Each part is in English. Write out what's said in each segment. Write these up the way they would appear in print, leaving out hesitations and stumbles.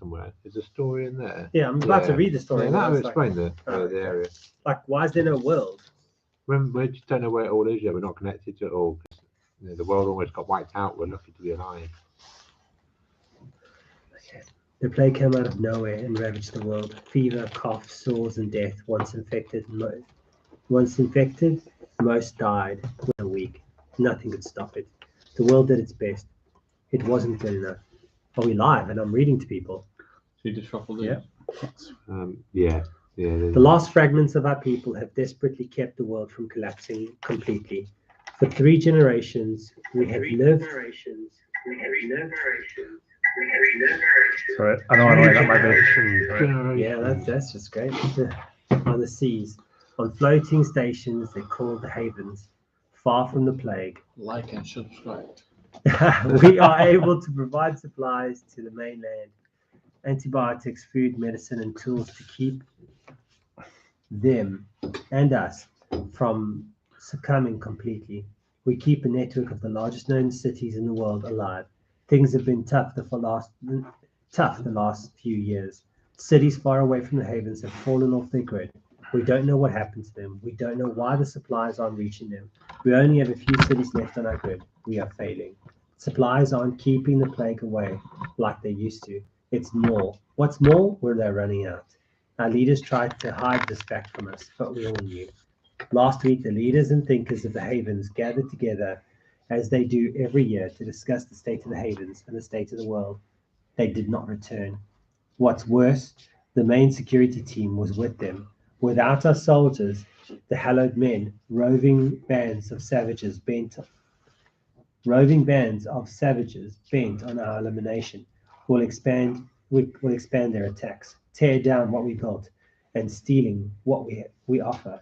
somewhere. There's a story in there. Yeah, I'm about to read the story. Yeah, and I that was will explain the okay. area. Like, why is there no world? We just don't know where it all is yet. We're not connected to it all. You know, the world almost got wiped out. We're lucky to be alive. Okay. The plague came out of nowhere and ravaged the world. Fever, cough, sores, and death. Once infected, most died within a week. Nothing could stop it. The world did its best. It wasn't good enough. Are we live? And I'm reading to people. So you just shuffled it? Yeah. Yeah. The last fragments of our people have desperately kept the world from collapsing completely. For 3 generations, we have lived. Sorry, I know that might be. Yeah, that's just great. On the seas, on floating stations they called the havens, far from the plague. Like and subscribe. We are able to provide supplies to the mainland, antibiotics, food, medicine, and tools to keep them and us from succumbing completely. We keep a network of the largest known cities in the world alive. Things have been tough the last few years. Cities far away from the havens have fallen off their grid. We don't know what happened to them. We don't know why the supplies aren't reaching them. We only have a few cities left on our grid. We are failing. Supplies aren't keeping the plague away like they used to. It's more. What's more, they're running out. Our leaders tried to hide this fact from us, but we all knew. Last week, the leaders and thinkers of the havens gathered together as they do every year to discuss the state of the havens and the state of the world. They did not return. What's worse, the main security team was with them. Without our soldiers, the hallowed men, roving bands of savages bent on our elimination, will expand their attacks, tear down what we built, and stealing what we offer.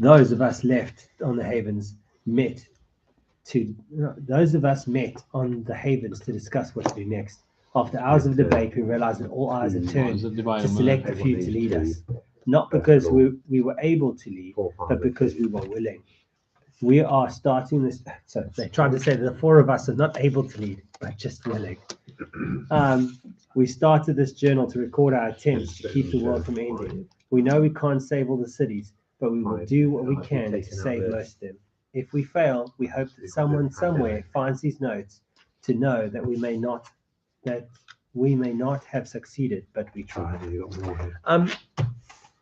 Those of us left on the havens met on the havens to discuss what to do next. After hours of debate, we realized that all eyes had turned to select a few to lead us, not because we were able to lead, but because we were willing. We are starting this. So they tried to say that the 4 of us are not able to lead, but just willing. We started this journal to record our attempts to keep the world from ending. We know we can't save all the cities, but we will do what we can to save most of them. If we fail, we hope that someone somewhere finds these notes to know that we may not have succeeded, but we tried.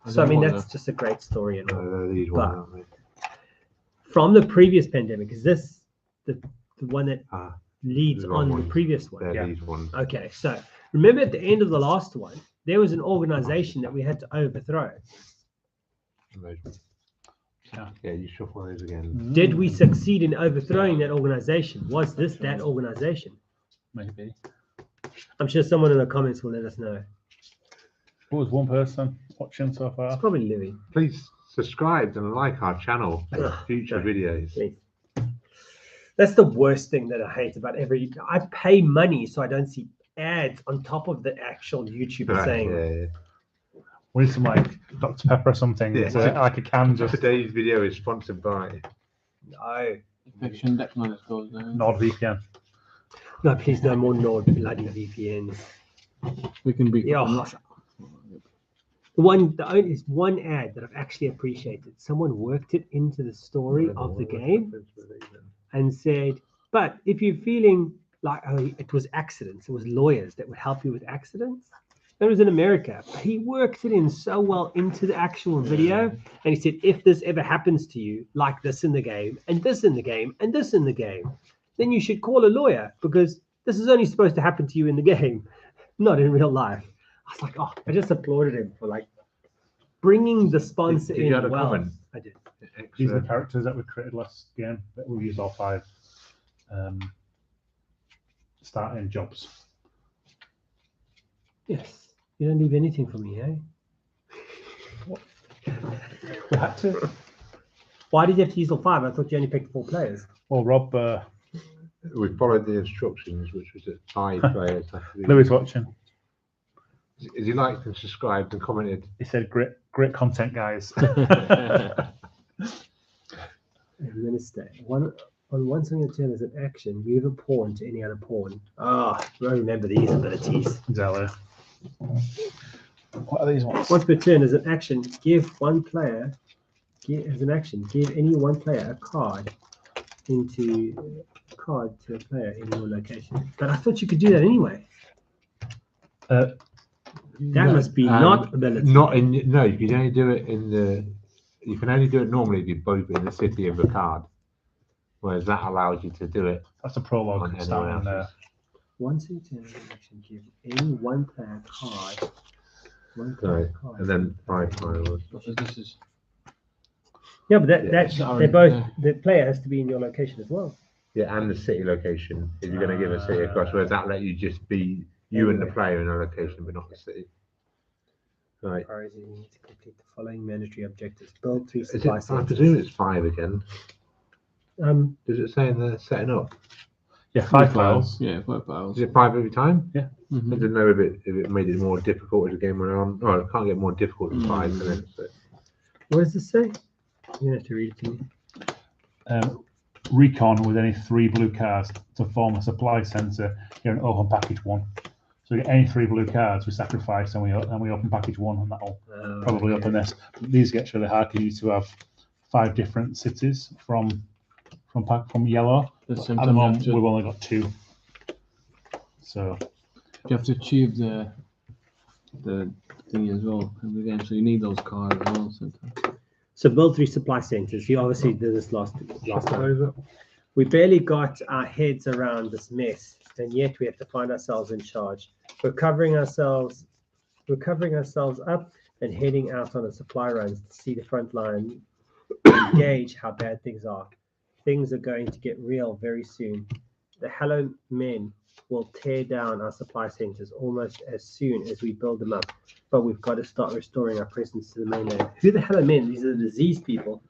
So I mean that's just a great story and all. But from the previous pandemic, is this the one that leads on the previous one? Yeah. Okay, so remember at the end of the last one, there was an organization that we had to overthrow. Yeah, you shuffle those again. Did we succeed in overthrowing that organization? Was this that organization? Maybe. I'm sure someone in the comments will let us know. What was one person watching so far? It's probably Louis. Please subscribe and like our channel for future videos. Please. That's the worst thing that I hate about I pay money so I don't see ads on top of the actual YouTuber saying. Yeah. We need some like Dr. Pepper or something. Yeah. Like a can just. Today's video is sponsored by No. Infection deck minus goes down. NordVPN. No, please, no more Nord bloody VPNs. We can be Yeah. from Russia. The only is one ad that I've actually appreciated. Someone worked it into the story of the game and said, but if you're feeling like, oh, it was accidents, it was lawyers that would help you with accidents. That was in America. But he worked it in so well into the actual video. And he said, if this ever happens to you, like this in the game, and this in the game, and this in the game, then you should call a lawyer because this is only supposed to happen to you in the game, not in real life. I was like, oh, I just applauded him for like bringing the sponsor Did you in have a well. comment? I did. These are the characters that we created last game that we used all 5 starting jobs. Yes. You don't leave anything for me, eh? We had to. Why did you have to use all 5? I thought you only picked 4 players. Well, Rob, We followed the instructions, which was that 5 players. Louis watching. As he liked and subscribed and commented. He said, "Great content, guys." I'm gonna stay. On once on your turn as an action, move a pawn to any other pawn. I remember these abilities. Exactly. What are these ones? Once per turn as an action, give one player. As an action, give any one player a card to a player in your location. But I thought you could do that anyway. That must be not ability. Not in. No, you can only do it in the. You can only do it normally if you're both in the city of the card. Whereas that allows you to do it That's a prologue on anyone starting there. else's. Once in turn as an action, give any one player a card. One player Right, card. and then 5 tiles. This is Yeah, but Yeah, it's not they already both. The player has to be in your location as well. Yeah, and the city location. If you're going to give a city across, whereas that let you just be you and the player in a location, but not the city. Right. Priority, you need to complete the following mandatory objectives. Build 3 Is supply it, I presume centers. it's 5 again. Does it say in the setting up? Yeah, 5 tiles. Yeah, 5 tiles. Is it 5 every time? I Mhm. didn't know if it made it more difficult as the game went on. Oh, it can't get more difficult than 5, can it? So, What does this say? You're gonna have to read it to me. Recon with any 3 blue cards to form a supply center. You're an open package 1. So we get any 3 blue cards, we sacrifice and we open package 1, and that'll probably open this. These get really hard because you need to have 5 different cities from yellow. At the same At the time, moment, we've only got 2. So you have to achieve the thing as well in the game, so you need those cards as well sometimes. So build 3 supply centers. You obviously did this last time. We barely got our heads around this mess, and yet we have to find ourselves in charge. We're covering ourselves up and heading out on the supply runs to see the front line and gauge how bad things are. Things are going to get real very soon. The Hello Men will tear down our supply centers almost as soon as we build them up. But we've got to start restoring our presence to the mainland. Who the Hello Men? These are the disease people.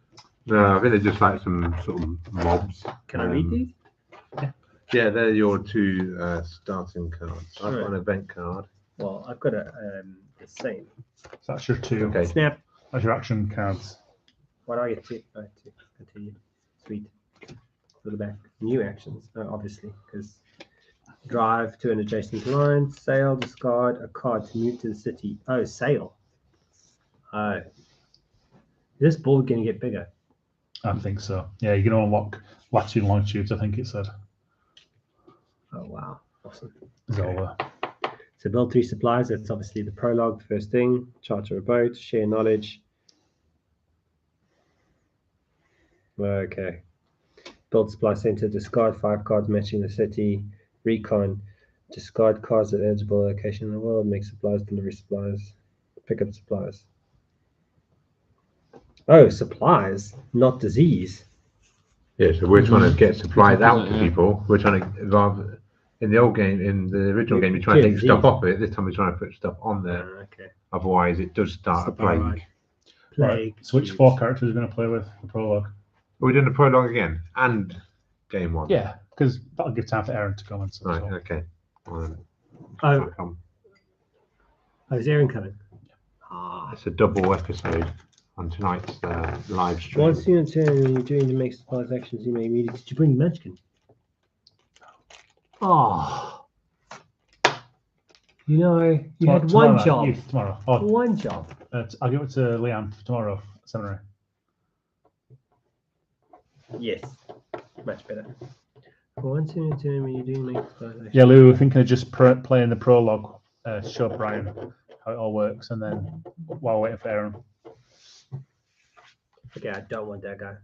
no, I think they're just like some sort of mobs. Can I read these? Yeah, they're your 2 starting cards. I've got an event card. Well, I've got the same. that's your 2. Okay. Snap. That's your action cards. What do I get to? To continue. Sweet. To the back. New actions, obviously, because drive to an adjacent line, sail, discard a card to move to the city. Oh, sail. Oh. This board going to get bigger. I think so. Yeah, you're going to unlock latitude and longitudes, I think it said. Oh, wow. Awesome. Is all there. So build 3 supplies. That's obviously the prologue, first thing. Charter a boat, share knowledge. Okay. Build supply center, discard 5 cards matching the city. Recon, discard cards at eligible location in the world. Make supplies, delivery supplies. Pick up supplies. Oh, supplies, not disease. Yeah, so we're trying to get supplies out to Yeah. people. We're trying to, rather, in the old game, in the original game, you're trying to take stuff off it. This time we're trying to put stuff on there. Okay. Otherwise, it does start a plague. Right. Right. So which 4 characters are going to play with the prologue? Are we doing the prologue again? And game 1? Yeah, because that'll give time for Aaron to come and stuff. Right, So. okay. Oh, Welcome. is Aaron coming? It's a double episode on tonight's live stream. Once you turn when you're doing to make supplies actions, you may immediately. Did you bring Munchkin? Oh. You know, you had one job. Tomorrow. Oh, One job. I'll give it to Leanne for tomorrow, seminary. Yes. Much better. Once in a turn when you're doing make supplies actions. Yeah, Lou, we're thinking of just playing the prologue, show Brian how it all works, and then while waiting for Aaron. Okay, I don't want that guy.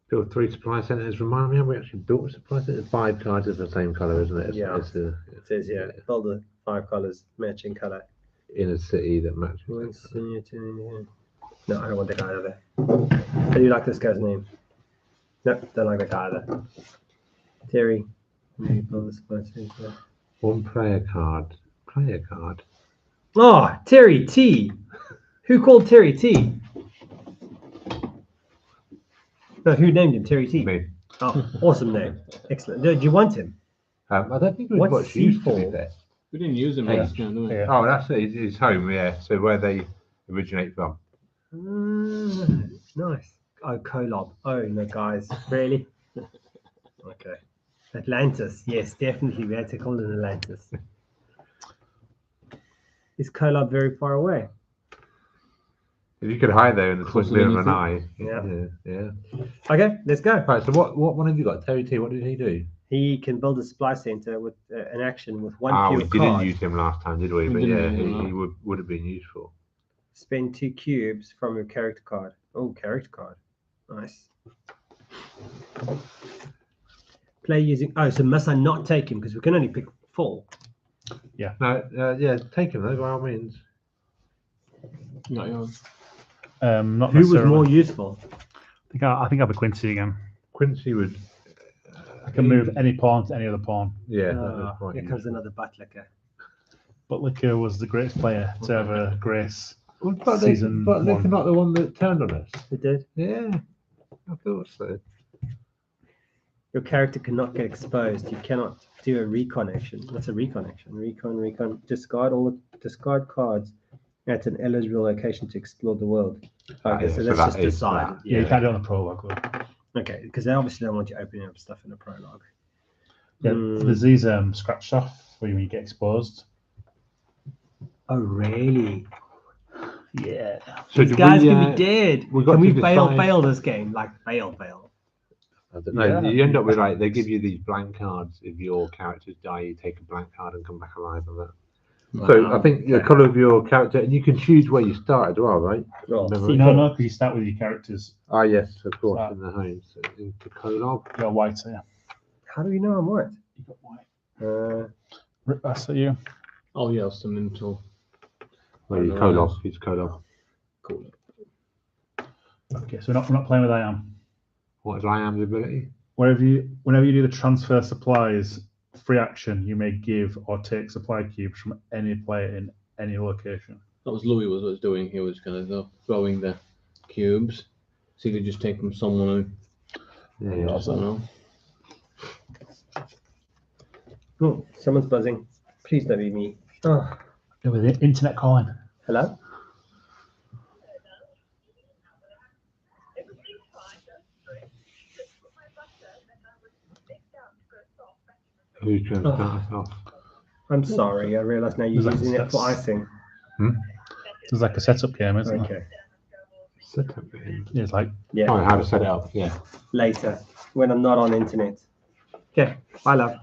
Build 3 supply centers. Remind me, have we actually built a supply center? 5 cards is the same color, isn't it? Yeah. It's It says here, build the 5 colors matching color. in a city that matches. Once in your turn, yeah. No, I don't want that guy either. I do like this guy's name. No, don't like that guy either. Terry. Maybe build the supply center. 1 player card. Player card. Oh, Terry T. Who called Terry T? No, who named him? Terry T. Me. Oh, awesome name. Excellent. Do you want him? I don't think it was What's much used to be C4? there. We didn't use them Hey. last time, did we? Yeah. Oh, that's his home, yeah. So where they originate from. Nice. Oh, Kolob. Oh no, guys, really? Okay. Atlantis. Yes, definitely. We had to call it Atlantis. Is Kolob very far away? If you could hide there in the Closer twinkling than of you an think. eye. Yeah. Yeah. Okay, let's go. Right. So what one have you got? Terry T. What did he do? He can build a supply center with an action with one We pure didn't card. use him last time, did we? We But didn't yeah, use him, no. he would have been useful. Spend 2 cubes from your character card. Oh, character card. Nice. Play using. Oh, so must I not take him because we can only pick 4? No, yeah, take him though by all means. Not yours. Not Who was necessarily. more useful? I think I'll be Quincy again. Quincy would. I can move any pawn to any other pawn. Yeah, that was quite Here comes useful. another Butlicker. But Licker was the greatest player to ever grace. Well, but Season but they're one. not the one that turned on us. It did. Yeah, I thought so. Your character cannot get exposed. You cannot do a recon action. What's a recon action? Recon. Discard cards at an eligible location to explore the world. Okay, Yeah, so so that's that just is decided. that. Yeah, you can't do it on the prologue though. Okay, because they obviously don't want you opening up stuff in a prologue. Yeah, there's these scratch off where you get exposed. Oh, really? Yeah. So These did guys we, can be dead. we got Can we to fail decide- this game? Like, fail. I don't know. Yeah. You end up with like they give you these blank cards. If your characters die, you take a blank card and come back alive on that. So I think the colour of your character, and you can choose where you start as well, right? Well, Memory. No, because you start with your characters. Ah, yes, of course, So- in the home. So into Prologue. You're white, so yeah. How do we know I'm white? You got white. Uh, That's you. Oh yeah, I'll send him to. Well, you Prologue. It's Prologue. Cool. Okay, so we're not playing with I am. What is Liam's ability? Whenever you do the transfer supplies free action, you may give or take supply cubes from any player in any location. That was Louis was doing. He was kind of throwing the cubes, so you could just take from someone Yeah, who yeah. I don't know. oh, someone's buzzing. Please don't be me. Oh, Yeah, with the internet calling. hello? Who's trying to Oh. start us off? I'm sorry. I realise now you're That's- using it for that's- icing. There's like a setup game, isn't there? Okay. Set up game. Yeah, it's like Yeah. Oh, how to set it up? Yeah. Later, when I'm not on internet. Okay. Bye, love.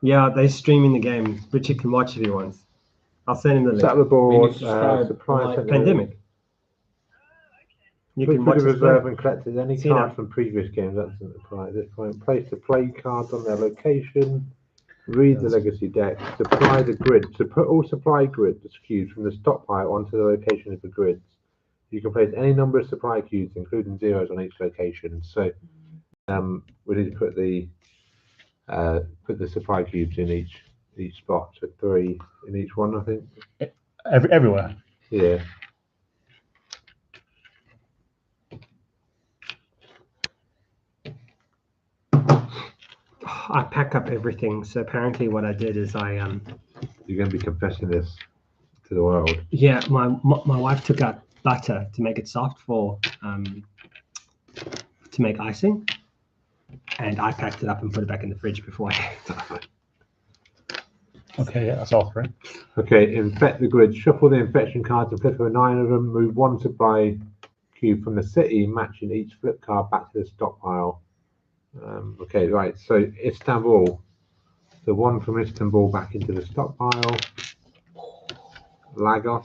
Yeah, they're streaming the game. Richard can watch if he wants. I'll send him the Set up link. the board. We need to start, Supply like, center. Pandemic. You Put can to watch the this reserve play. and collected any See you cards now. from previous games. That doesn't apply at this point. Place the play cards on their location. Read the legacy deck. Supply the grid. So put all supply grid cubes from the stockpile onto the location of the grids. You can place any number of supply cubes, including zeros, on each location. So we need to put the supply cubes in each spot. So 3 in each one, I think. everywhere. Yeah. I pack up everything. So apparently, what I did is You're going to be confessing this to the world. yeah, my wife took out butter to make it soft to make icing, and I packed it up and put it back in the fridge before I. Okay, yeah, that's all three. Okay, infect the grid. Shuffle the infection cards and flip over 9 of them. Move 1 supply cube from the city, matching each flip card back to the stockpile. Okay, right. So Istanbul. The 1 from Istanbul back into the stockpile. Lagos.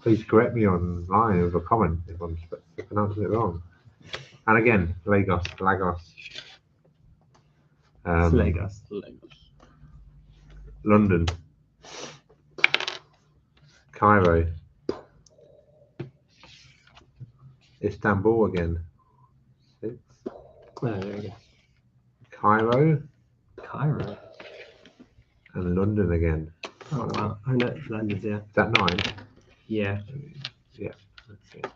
Please correct me online with a comment if I'm pronouncing it wrong. And again, Lagos. It's Lagos. London. Cairo. Istanbul again. Oh, there we go. Cairo Cairo. and London again. Oh wow! I know London's there. Is that 9? Yeah. Yeah. Okay.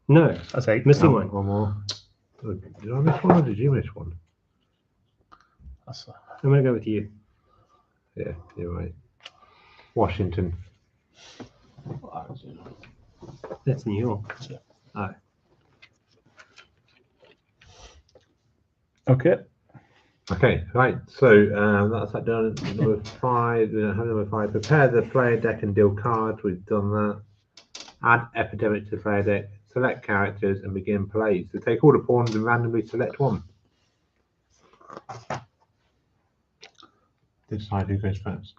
No, That's 8. missing one. One more. Oh, did I miss one or did you miss one? That's, I'm gonna go with you. Yeah, you're right. Washington. That's New York. Okay. Okay, right. So that's that done. Number 5. Number 5. Prepare the player deck and deal cards. We've done that. Add epidemic to the player deck. Select characters and begin play. So take all the pawns and randomly select one. Decide who goes first.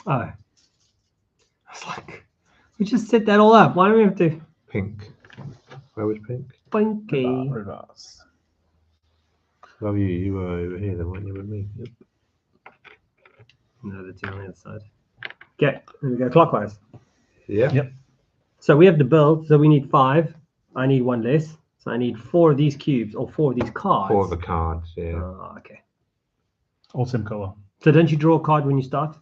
Oh. I was like, we just set that all up. Why do we have to? Pink. Where was pink? Funky. Reverse. Well, you were over here, then weren't you with me? Yep. No, that's on the other side. Okay, and we go clockwise. Yeah. Yep. So we have the build. So we need 5. I need 1 less. So I need 4 of these cubes or 4 of these cards. 4 of the cards. Yeah. Oh, okay. All same colour. So don't you draw a card when you start?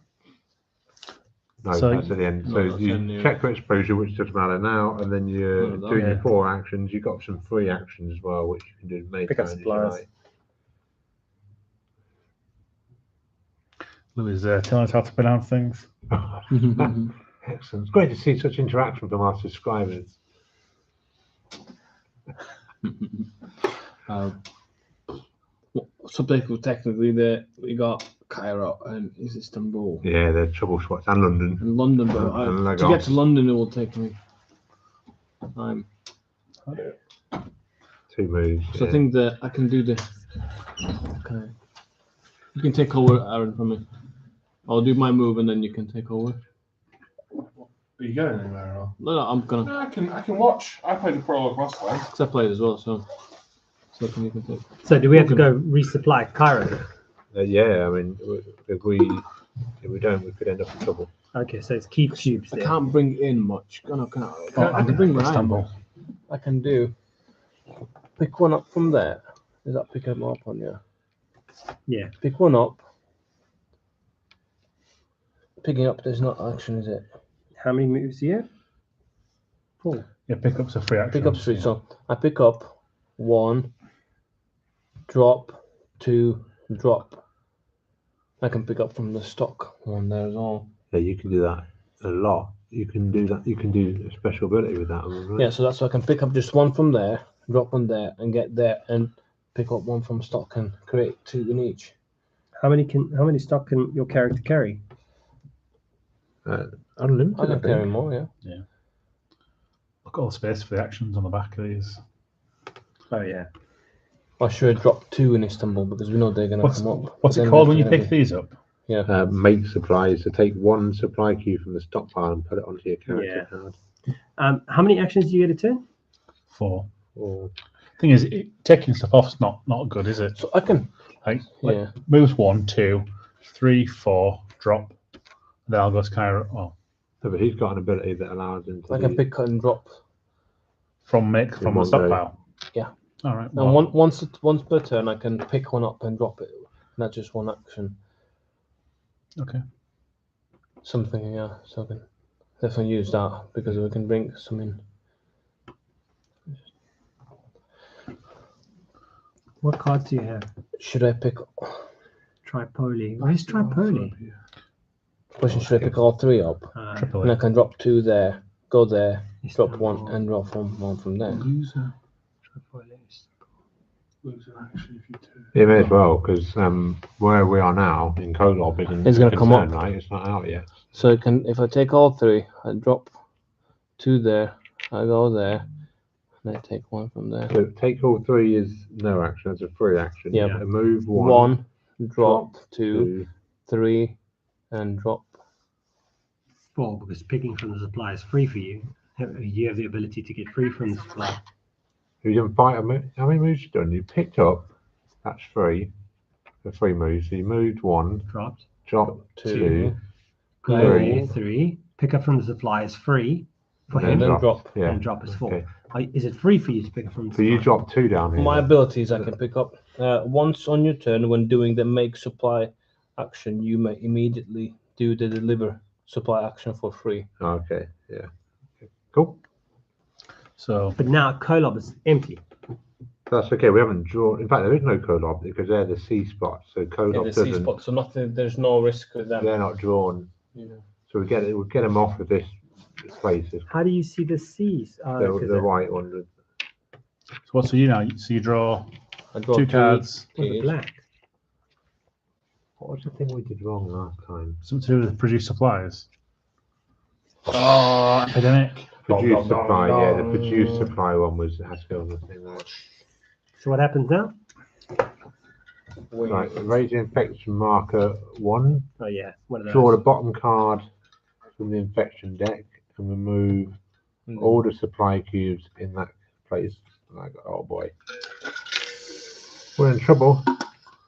No, So- that's at the end. No, So that's you in the- check for exposure, which doesn't matter now, and then you're Oh, doing yeah. your 4 actions. You've got some free actions as well, which you can do many Pick up times if you supplies. like. Louis telling us how to pronounce things. Excellent. It's great to see such interaction from our subscribers. So basically, technically, we got Cairo and is Istanbul Yeah, they're trouble spots, and London. and London, but And to Lagos. get to London, it will take me time. 2 moves. So yeah. I think that I can do the. Okay. You can take over, Aaron, from me. I'll do my move and then you can take over. Are you going anywhere? Or? No, I'm gonna. No, I can watch. I played the Prologue last time. Because I played as well, so. So you can take. So do we have to go resupply Cairo? Yeah, I mean, if we don't, we could end up in trouble. Okay, so it's keep cubes I there. can't bring in much. I Oh, can bring mine. Istanbul. I can do pick one up from there. Does that pick them up on you? Yeah. Pick one up. Picking up, there's not action, is it? How many moves do you have? 4. Yeah, pickup's a free action. Pick up 3. So I pick up 1, drop, 2, drop. I can pick up from the stock one there as well. Yeah, you can do that a lot. You can do that. You can do a special ability with that one, right? Yeah, so that's why I can pick up just 1 from there, drop 1 there, and get there and pick up 1 from stock and create 2 in each. How many stock can your character carry? Unlimited. I can carry more, yeah. Look at all the space for the actions on the back of these. Oh yeah. I should have dropped 2 in Istanbul because we know they're going to What's, come up. what's But it then called we when you have to pick these up? Yeah. Make supplies. So take 1 supply cube from the stockpile and put it onto your character Yeah. card. How many actions do you get a turn? 4. Or Thing is, taking stuff off's not good, is it? So I can, Like, yeah. moves 1, 2, 3, 4, drop. Then I'll go to Cairo. Oh, no, but he's got an ability that allows him to I can do- pick and drop. from the one go. stockpile. Yeah. All right. And well, once per turn, I can pick 1 up and drop it. Not just 1 action. Okay. Something, yeah. So I can definitely use that because we can bring some in. What cards do you have? Should I pick? Tripoli. Where's Tripoli? Question: should I pick all 3 up? Triple And I A. can drop 2 there, go there, drop Istanbul. 1, and drop one from there. Loser. Lose an action if you do. Yeah, may as well, because where we are now in Kolob isn't It's gonna a come concern, up. right? It's not out yet. So I can, if I take all 3, I drop 2 there, I go there, and I take 1 from there. So take all 3 is no action. That's a free action. Yeah. A move 1, 1, drop 2, 2. 3, and drop. 4, because picking from the supply is free for you. You have the ability to get free from the supply. You didn't fight a move. How many moves you done? You picked up. That's 3. The 3 moves. So you moved 1, Dropped. dropped 2, 2, Go Three. 3. Pick up from the supply is free for and him. then drop. Yeah. And drop is 4. Okay. Is it free for you to pick up from the So you supply? dropped 2 down here. My then. abilities I can pick up. Once on your turn, when doing the make supply action, you may immediately do the deliver supply action for free. Okay. Yeah. Okay. Cool. So But now Kolob is empty. That's okay. We haven't drawn. In fact, there is no Kolob because they're the C spots. So Kolob In the C doesn't. spot, so nothing. There's no risk with them. They're not drawn. Yeah. So we'll get them off of this places. How do you see the C's? The white one. So what's for you now? So you draw I draw two cards. Was it keys. black? What was the thing we did wrong last time? Something to do with produce supplies. Oh, epidemic. Produce supply, yeah, the produce supply one has to go on the thing there. So what happens now? Right, raise the infection marker 1. Oh yeah, one of those. Draw the bottom card from the infection deck and remove all the supply cubes in that place. Like, oh boy, we're in trouble.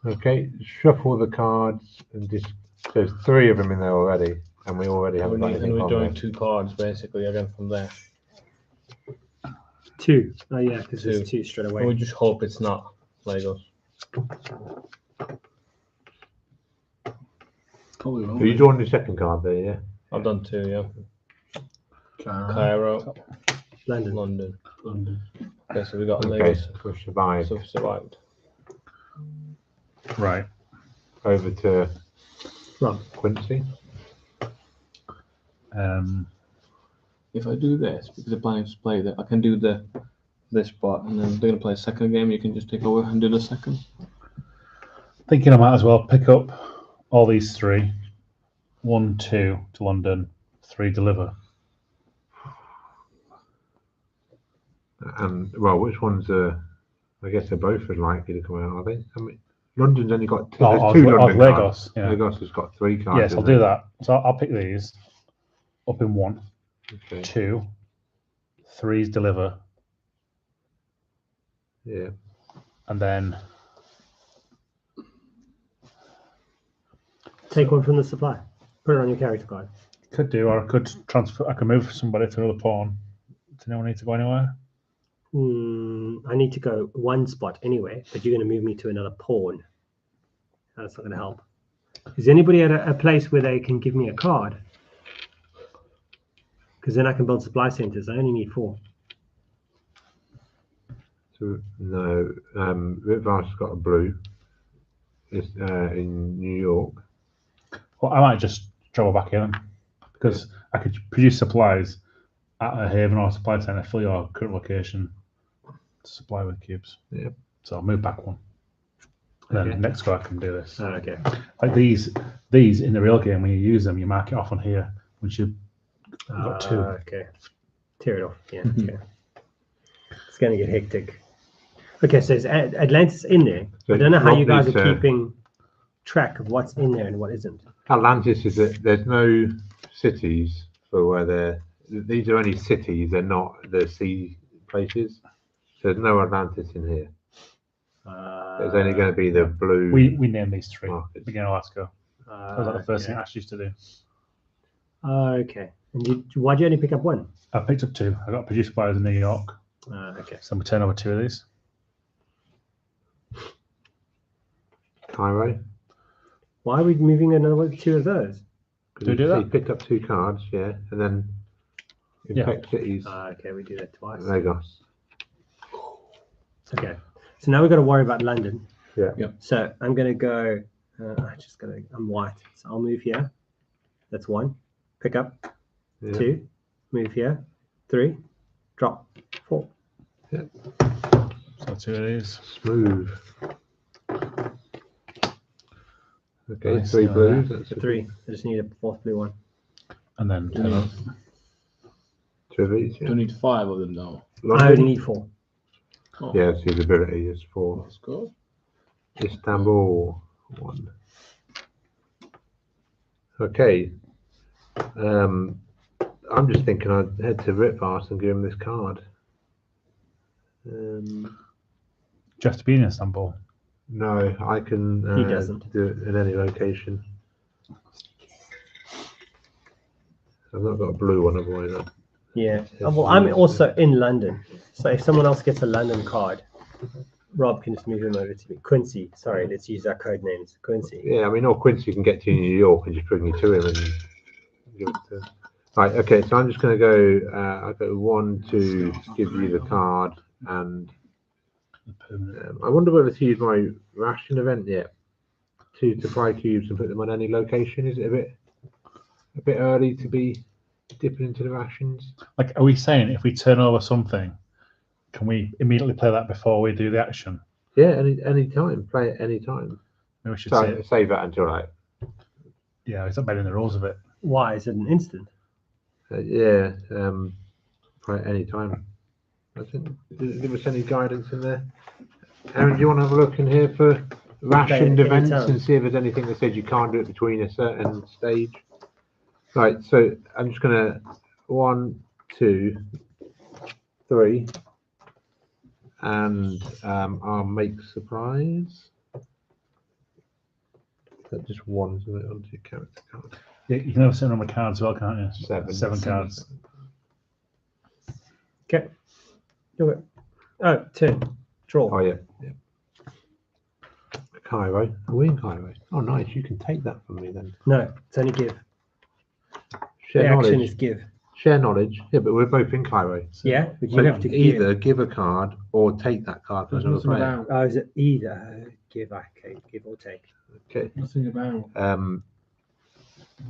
Okay, shuffle the cards and just there's 3 of them in there already, and we already have And anything we're on drawing there. 2 cards basically again from there. 2. Oh yeah, because 2. there's 2 straight away. And we just hope it's not Legos. Probably So wrong. you drawing the second card there, yeah? I've done 2, yeah. Cairo. Cairo, London. London. London. Okay, so we got Okay, Legos. we survived. So we've survived. Right. Over to Rob. Quincy. If I do this, because they're planning to play that, I can do this part, and then they're gonna play a second game. You can just take over and do the second. Thinking I might as well pick up all these 3. 1, 2 to London, 3 deliver. And well, which ones are? I guess they're both as likely to come out, are they? I mean, London's only got 2. Oh, There's 2 of London Legos. cards. Yeah. Legos has got 3 cards. Yes, I'll do that. So I'll pick these up in 1, Okay. 2, 3's deliver, Yeah. and then Take one from the supply. Put it on your character card. could do, or I could transfer. I can move somebody to another pawn. Does anyone need to go anywhere? I need to go one spot anyway, but you're going to move me to another pawn. That's not going to help. Is anybody at a place where they can give me a card? Because then I can build supply centers. I only need 4. So no, Ritvast's got a blue. It's in New York. Well, I might just travel back in because I could produce supplies at a haven or a supply center for your current location to supply with cubes. Yeah. So I'll move back 1. And Okay. then next go I can do this. Oh, okay. Like these in the real game, when you use them, you mark it off on here. Once you've got 2. Okay. Tear it off. Yeah. Okay. It's going to get hectic. Okay, so is Atlantis in there? So I don't know how you guys Rob are needs to- keeping track of what's in there and what isn't. Atlantis is that there's no cities for where they're. These are only cities. They're not the sea places. So there's no Atlantis in here. There's only going to be the blue. We named these 3 markets. beginning of Alaska. That was like the first thing I asked you to do. Okay. And why'd you only pick up 1? I picked up 2. I got produced supplies in New York. Okay. So I'm gonna turn over 2 of these. Cairo. Why are we moving another 2 of those? Do we do He that? picked up 2 cards, yeah, and then Yeah. Infect Cities, Okay, we do that twice. Lagos. Okay. So now we've got to worry about London. Yeah. Yep. So I'm going to go, I'm white. So I'll move here. That's 1. Pick up. Yeah. 2. Move here. 3. Drop. 4. So 2 of these. Smooth. Okay, Nice, 3 yeah. blues. That's So 3. I just need a 4th blue one. And then Do 10 you of need, 2 of these. do Yeah. you need 5 of them now? I only need 4. Oh, Yeah, it's his ability is 4. that's good. Istanbul 1. Okay. I'm just thinking I'd head to Ritvast and give him this card. just to be in Istanbul. No, I can He doesn't. do it in any location. I've not got a blue one, otherwise. Yeah. Well, I'm also in London. So if someone else gets a London card, Rob can just move him over to me. Quincy. Sorry, let's use our code names. Quincy. Yeah, I mean, or Quincy can get to New York and just bring you to him and give it to him. Right, okay, so I'm just going to go, I'll go 1 to give you the card, and I wonder whether to use my ration event yet. 2 supply cubes and put them on any location. Is it a bit early to be dipping into the rations. Like, are we saying if we turn over something, can we immediately play that before we do the action? Yeah, any time. Play it any time. Maybe we should say, So save that until like yeah, it's not bad in the rules of it. Why is it an instant? yeah. Play it any time. I think. Give us any guidance in there. Aaron, do you want to have a look in here for rationed Play it events anytime. and see if there's anything that says you can't do it between a certain stage? Right, so I'm just gonna 1, 2, 3, and I'll make supplies. That's just one, isn't it, onto your character card? Yeah, you can have a certain number of cards as well, can't you? 7. 7 cards. Okay. Do it. Oh, turn. Draw. Oh yeah. Cairo. Are we in Cairo? Oh nice, you can take that from me then. No, it's only give. Share The action knowledge. is give. Share knowledge. Yeah, but we're both in Cairo. Yeah, but you So have to either give a card or take that card from There's another nothing player. about. Oh, is it either? Give. Okay, give or take. Okay. Nothing about.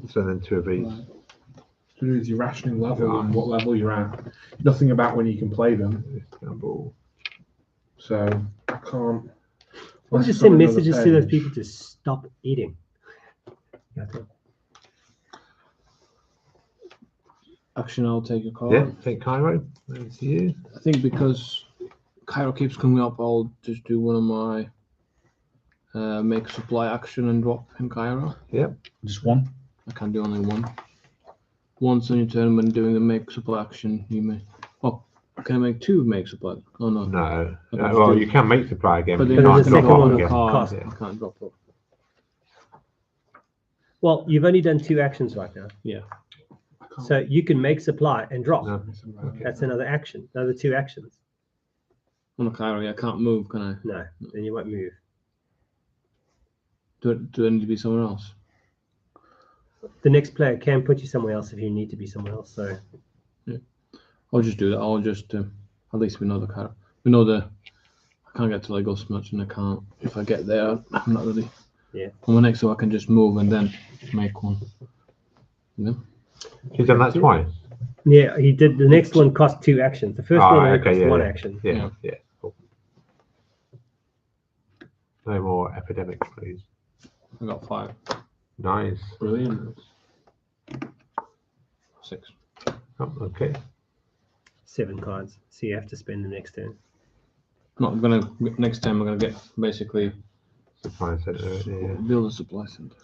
So then 2 of these. Like, to do with your rationing level and what level you're at. Nothing about when you can play them. Gamble. So I can't. Why don't you Unless send it's on messages another to those page. people to stop eating? Action, I'll take a card. Yeah, take Cairo. That's you. I think because Cairo keeps coming up, I'll just do one of my make supply action and drop in Cairo. Just one. I can do only one. Once on your turn when doing the make supply action, you may. Oh, can I make 2 make supply? Oh no. No. I can Well, do- you can make supply again, But but then you there's can't a drop second off one again. card. cost. I can't drop off. Well, you've only done 2 actions right now. I can't. So you can make supply and drop. No. Okay. That's another action. Another 2 actions. On a Cairo, I can't move, can I? No, then you won't move. Do I need to be somewhere else? The next player can put you somewhere else if you need to be somewhere else. So I'll just do that. I'll just at least we know the Cairo. We know the. I can't get to Lagos much, and I can't. If I get there, I'm not really. Yeah. On the next, so I can just move and then make one. Yeah. You've done that twice. yeah, he did. The next one cost 2 actions. The first Ah, one only okay, cost yeah, 1 yeah. action. Yeah. Cool. No more epidemics, please. I got 5, Nice. Brilliant. 6. Oh, okay. 7 cards. So you have to spend the next turn. No, I'm gonna next time. I'm gonna get basically Supply center. Yeah. build a supply center.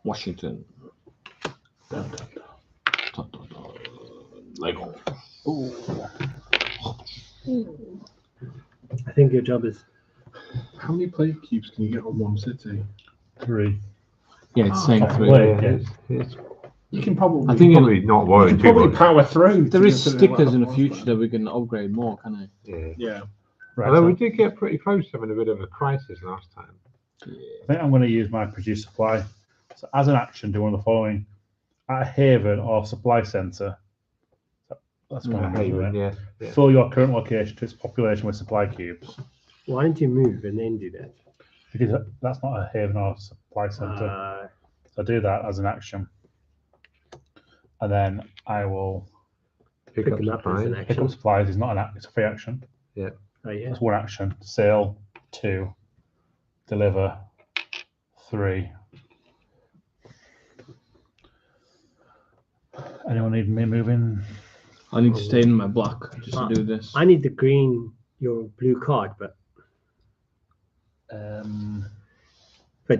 Washington. Lego. I think your job is How many play cubes can you get on one city? 3. Yeah, it's saying Oh, 3. wait. It's You can probably. I think probably not you worrying can too probably much. power through. there to is get to stickers in the level future that we can upgrade more, can I? Yeah. Yeah. Right, Although so we did get pretty close to having a bit of a crisis last time. I think I'm going to use my produce supply. So as an action, do one of the following: at a haven or supply centre. That's one of them, isn't Haven, it? yeah. Fill your current location to its population with supply cubes. why don't you move and then do that? Because that's not a haven or supply centre. So I do that as an action, and then I will Pick Pick up them up as an supplies. pick up supplies. It's not an act; it's a free action. Oh yeah. That's one action. Sail 2, deliver 3. Anyone need me moving? I need to stay in my black just to do this. I need the green, your blue card, but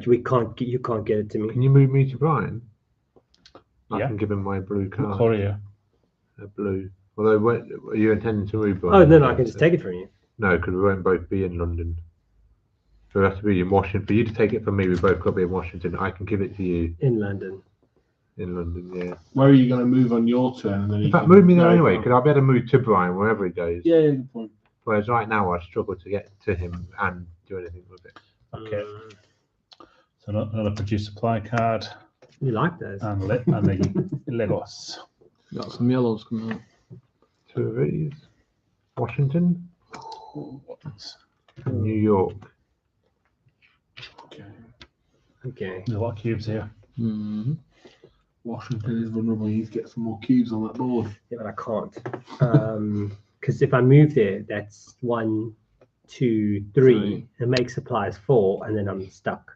we can't get. You can't get it to Can me. you move me to Brian? I Yeah. can give him my blue card. Courier. Blue. Although, are you intending to move Brian? Oh no, I can just take it from you. No, because we won't both be in London. So it has to be in Washington. For you to take it from me, we both got to be in Washington. I can give it to you In London. in London, yeah. Where are you going to move on your turn? And then In you fact, can move me there go anyway, from- because I'll be able to move to Brian wherever he goes. Yeah, good point. Whereas right now, I struggle to get to him and do anything with it. Okay. So another produce supply card You like those? and the Legos. Got some yellows coming out. 2 of these. Washington, and New York. Okay. Okay. There's a lot of cubes here. Mm-hmm. Washington is vulnerable. You need to get some more cubes on that board. Yeah, but I can't. Because if I move there, that's 1, 2, 3. It makes supplies 4, and then I'm stuck.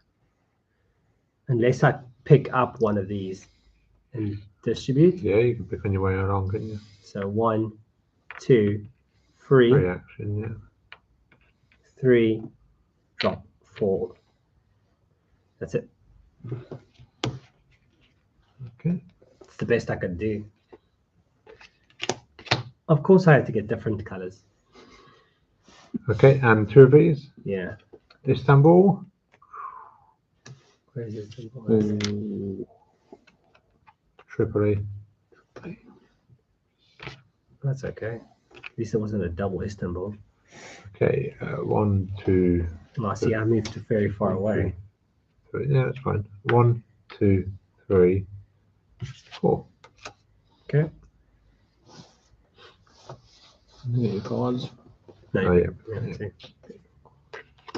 Unless I pick up one of these and distribute. Yeah, you can pick on your way along, can you? So 1, 2, 3, Free action, yeah. 3, drop 4. That's it. Okay. It's the best I could do. Of course, I had to get different colors. Okay, and 2 of these. Yeah. Istanbul. Where is it? Ooh. Tripoli. That's okay. At least it wasn't a double Istanbul. Okay, 1, 2, Oh, see, I moved very far away. 3. Yeah, that's fine. 1, 2, 3, 4. Okay. Get your cards. No, Oh, yeah. yeah, see.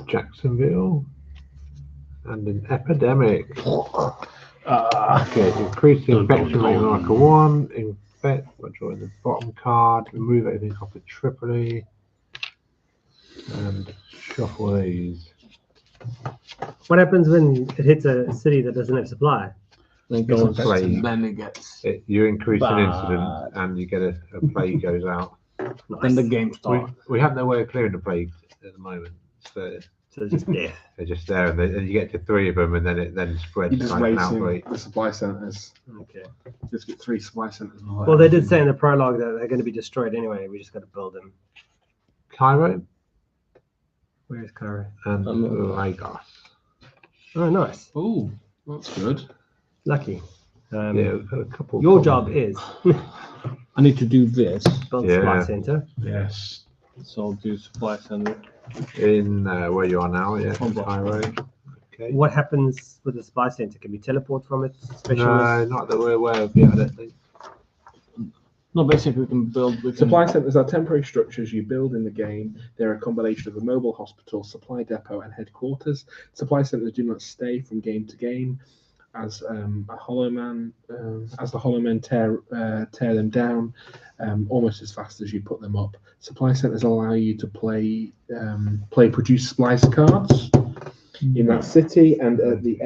Jacksonville. And an epidemic. Ah, Okay, increase the infection rate marker 1. Infect by drawing the bottom card. Remove everything off of Tripoli. And shuffle these. What happens when it hits a city that doesn't have supply? Then Get some goes, plague. and then it gets. You increase an Bad. incident and you get a plague goes out. Then the game We, starts. we have no way of clearing the plague at the moment. So So it's just death. they're just there, and you get to 3 of them, and then it then spreads You just like an race outbreak. the supply centers. Okay. Just get 3 supply centers. Well, they did say in the prologue that they're going to be destroyed anyway. We just got to build them. Cairo Where is Cairo? and Um, Lagos. Oh, nice. Oh, that's good. Lucky. Yeah, we've had a couple. Your problems. job is I need to do this. build Yeah. supply center. Yes. So I'll do supply center. In where you are now, yeah, Hold on. Cairo. Okay. What happens with the supply center? Can we teleport from it? No, not that we're aware of yet, I don't think. No, basically we can build. We can, Supply centers are temporary structures you build in the game. They're a combination of a mobile hospital, supply depot, and headquarters. Supply centers do not stay from game to game. As the Hollow Men tear them down almost as fast as you put them up. Supply centers allow you to play produce splice cards in that city, and at the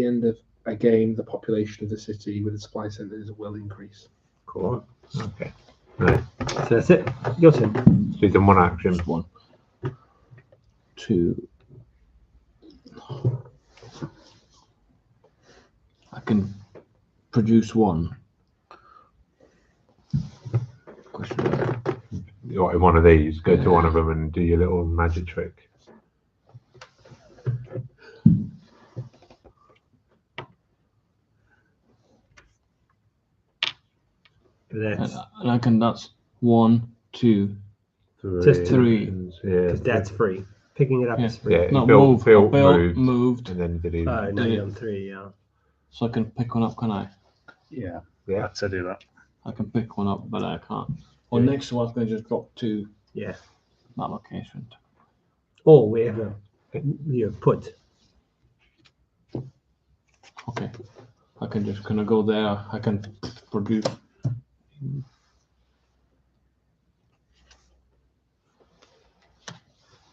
end of a game, the population of the city with the supply centers will increase. Cool. Okay. Right. So that's it. Your turn. So you've done one action. just 1, 2. I can produce 1. Question mark. You want one of these, go to one of them and do your little magic trick. That's And I can. That's 1, 2. Just 3. actions, Yeah. because that's free. Picking it up is free. Yeah, No, build, move. moved, Moved. and then did he? Oh, no, you're on 3, yeah. So I can pick one up, can I? yeah, Yeah. I'd say do that. I can pick one up, but I can't. Or Yeah. next one, I can just drop 2 Yeah. that location. Or wherever you put. Okay. I can just kind of go there. I can produce.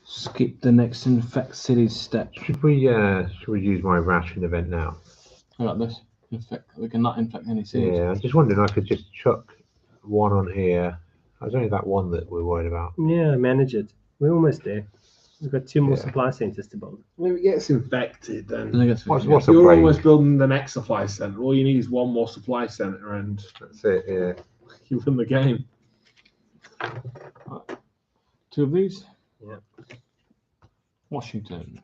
Skip the next infect city step. Should we use my ration event now? I got this. Infect. We cannot infect any cities. Yeah, I'm just wondering. I could just chuck one on here. There's only that one that we're worried about. Yeah, manage it. We're almost there. We've got 2 more Yeah. supply centers to build. When it gets infected, And then I guess What's a you're plague? almost building the next supply center. All you need is one more supply center, and That's it. Yeah. you win the game. 2 of these. Yeah. Washington.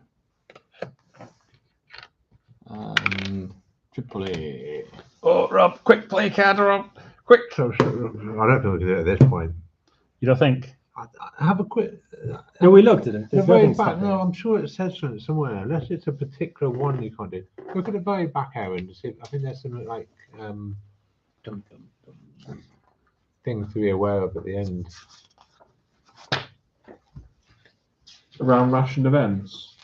Tripoli. Oh, Rob, quick play card, Rob. Quick. So, I don't think we can do it at this point. You don't think? I have a quick. No, we looked at it. The There's very nothing back. stopping No, it. I'm sure it says something somewhere. Unless it's a particular one you can't do. Look at the very back, Aaron. To see. I think there's some like things to be aware of at the end. Around ration events.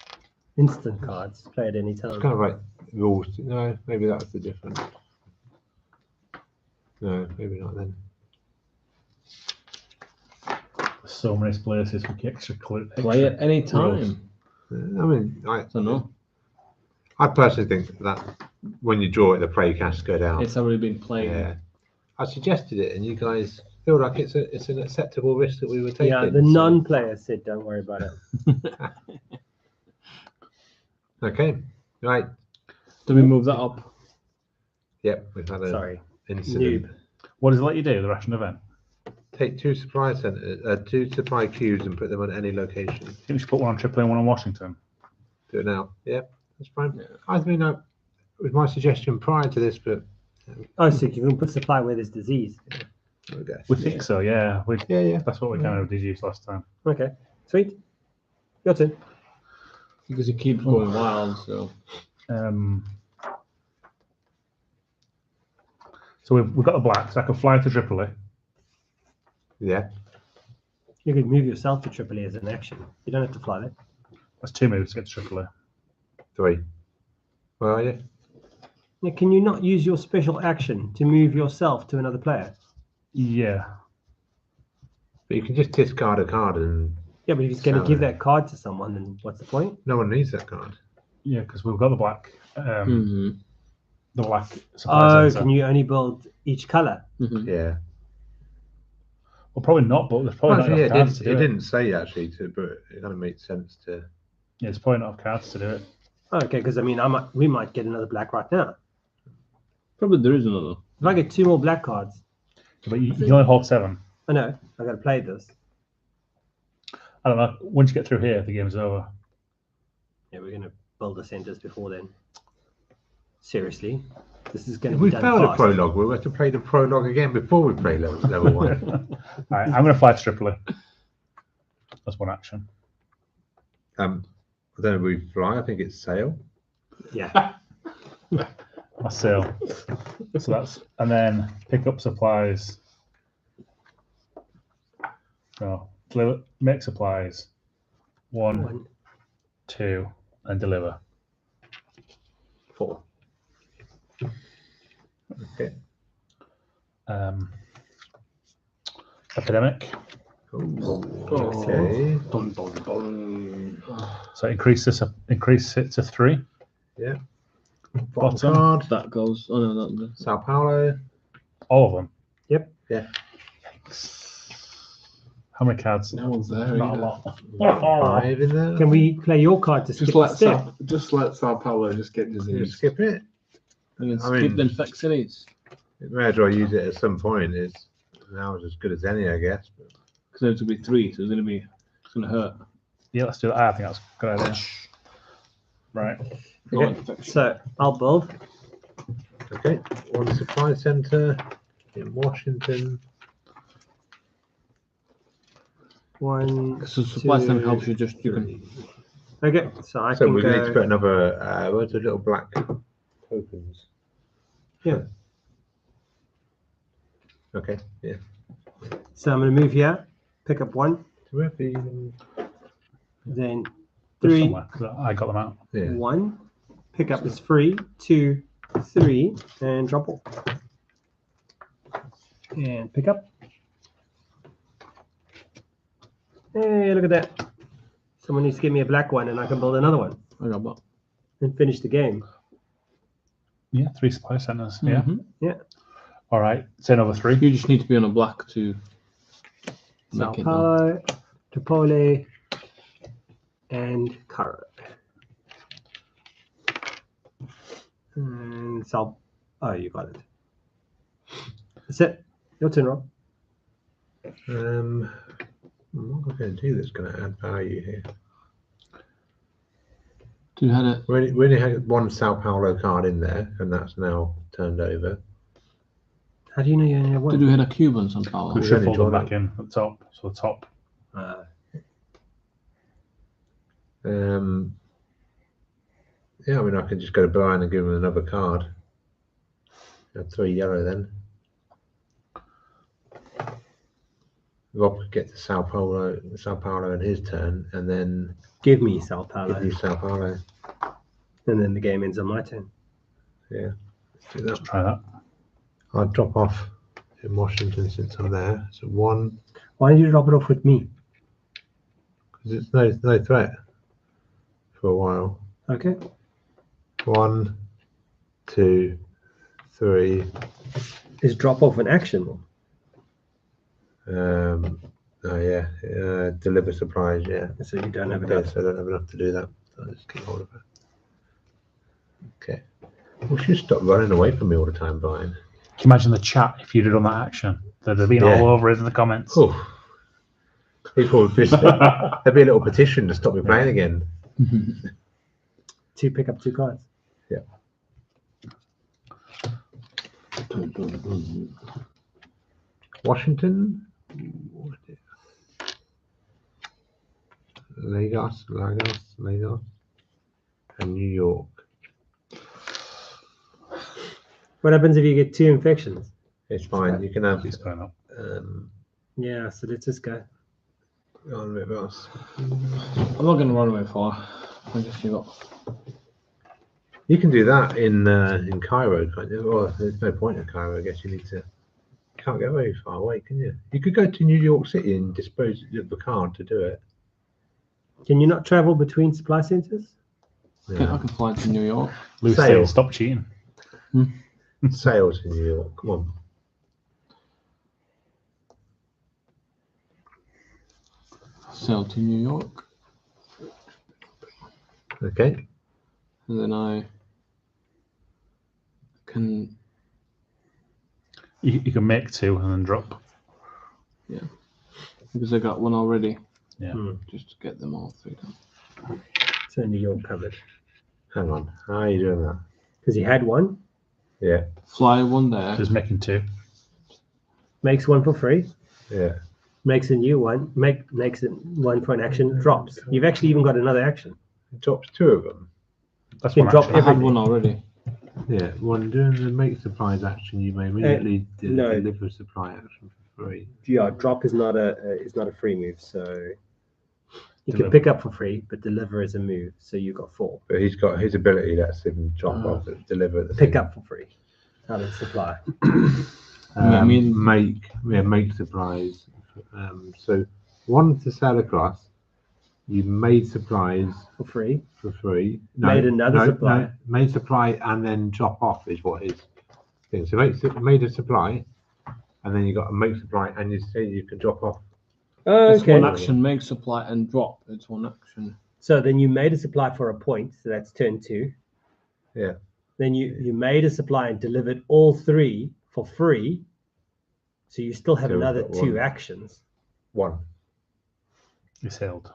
Instant cards. Play at any It's time. kind of like rules. No, maybe that's the difference. No, maybe not then. So many places with extra Play at any time. I mean, I don't know. I personally think that when you draw it, the play casts go down. It's already been played. Yeah. I suggested it, and you guys feel like it's an acceptable risk that we were taking. Yeah, the so- non-player said, "Don't worry about it." Okay, right. Do we move that up? Yep, we've had an Sorry, incident. noob. What does it let you do? The ration event. Take two supply cubes and put them on any location. I think we should put one on Tripoli and one on Washington. Do it now. Yep, that's fine. Yeah. I mean, it was my suggestion prior to this, but Oh, so you can put supply where there's disease. I guess. We think so, yeah. Yeah. That's what we kind of did use last time. Okay, sweet. Your turn. Because it keeps going wild, so. So we've got the black, so I can fly to Tripoli. Yeah. You could move yourself to Tripoli as an action. You don't have to fly there. That's 2 moves to get to Tripoli. 3. Where are you? Now, can you not use your special action to move yourself to another player? Yeah. But you can just discard a card, and Yeah, but if he's going to So- give that card to someone, then what's the point? no one needs that card. Yeah, because we've got the black. Mhm. The black supply Oh, center. can you only build each color? Mhm. Yeah. Well, probably not, but there's probably Actually, not enough cards to do it it. didn't say actually, but it kind of makes sense to. Yeah, there's probably not enough cards to do it. Oh, okay, because I mean, we might get another black right now. Probably there is another. If I get 2 more black cards, But you can only hold 7. I know I got to play this. I don't know. Once you get through here, the game's over. Yeah, we're going to build the centers before then. Seriously, this is going If to we be done failed a fast. prologue, we'll have to play the prologue again before we play level 1. All right, I'm going to fly to Tripoli. That's one action. I don't know if we fly. I think it's sail. Yeah, I sail. So that's, and then pick up supplies. No, deliver, make supplies. 1, 1, 2, and deliver. 4. Okay. Epidemic. Okay. Dun, dun, dun. So increase it to 3. Yeah. Bottom. Card. That goes. Oh no, that. Sao Paulo. All of them. Yep. Yeah. How many cards? No one's there. Not a either. lot. 5 in there. Can we play your card to skip the step? Just let Sao Paulo just get Just disease. skip it? And then I skip mean- the infect cities. You may as well use it at some point. Now it's as good as any, I guess. But Because there's going to be 3, so it's going to hurt. Yeah, let's do that. I think that's a good idea. Right. No Okay, infection. so I'll build. okay. 1 supply center in Washington. 1. So supply center 2, helps you just. You can. 3. Okay, so I So can we need to go. put another. Where's the little black tokens? Yeah. Okay. Yeah. So I'm going to move here, pick up 1, Do we have to even? then There's 3, somewhere, 'cause I got them out. Yeah. 1. Pick up is 3, 2, 3, and drop all. And pick up. Hey, look at that. Someone needs to give me a black one and I can build another one I got that. and finish the game. Yeah, 3 supply centers. Yeah. Mhm. All right. Say another 3. You just need to be on a black to Sao make it. Paulo, Tripoli, and Cairo. And Sao. Oh, you got it. That's it. Your turn, Rob. What am I going to do that's going to add value here? Do you had a We only had 1 Sao Paulo card in there, and that's now turned over. How do you know you only have did one? you had a cube on Sao Paulo? We We've should only fold them drawn back in at the top. So the top. Yeah, I mean, I could just go to Brian and give him another card. Add 3 yellow then. Rob could get to Sao Paulo in his turn, and then Give me Sao give Paulo. you Sao Paulo. And then the game ends on my turn. Let's do that. Try that. I'll drop off in Washington since I'm there. So 1, Why don't you drop it off with me? because it's no threat for a while. Okay. 1, 2, 3. Is drop off an action? Oh yeah, deliver supplies. Yeah. So you don't have Okay, enough. so I don't have enough to do that. So I'll just keep hold of it. Okay. Well, she stop running away from me all the time, Brian. Can you imagine the chat if you'd have done that action? They'd have been Yeah. all over it in the comments. Oh. People would just, there'd be a little petition to stop me playing again. 2 pick up 2 cards. Washington, Lagos, and New York. What happens if you get 2 infections? It's fine. You can have. Keeps going up. Yeah, so let's just go. Go on with us. I'm not going to run away far. I guess you got. You can do that in Cairo, can't you? Well, there's no point in Cairo. I guess you need to. You can't go very far away, can you? You could go to New York City and dispose of the card to do it. Can you not travel between supply centers? I can fly to New York. Lucy, Sale. stop cheating. Sales in New York. Come on. Sail to New York. Okay. And then I can. You can make 2 and then drop. Because I got one already. Yeah. Just to get them all 3 done. So New York covered. Hang on. How are you doing that? Because he had 1, Yeah. Fly one there. Just making 2. makes 1 for free, Yeah. makes a new one, makes it 1 for an action, drops. You've actually even got another action. It drops 2 of them. That's You one drop action. I had everything. one already. Yeah. One doing the make supplies action, you may immediately no. deliver supply action for free. Yeah, drop is not a free move, so you can Deliver. pick up for free, but deliver is a move, so you got 4. But he's got his ability lets him drop off and deliver at the Pick same- up for free. Out of supply. Make supplies. So 1 to sell across. You made supplies For free. for free. Made another supply. Made supply and then drop off is what his thing. So made a supply, and then you got to make supply, and you say you can drop off. It's Okay. one action, make supply and drop. It's one action. So then you made a supply for a point, so that's turn 2. Yeah. Then you made a supply and delivered all 3 for free. So you still have So we've another got 2 1. actions. 1. It's held.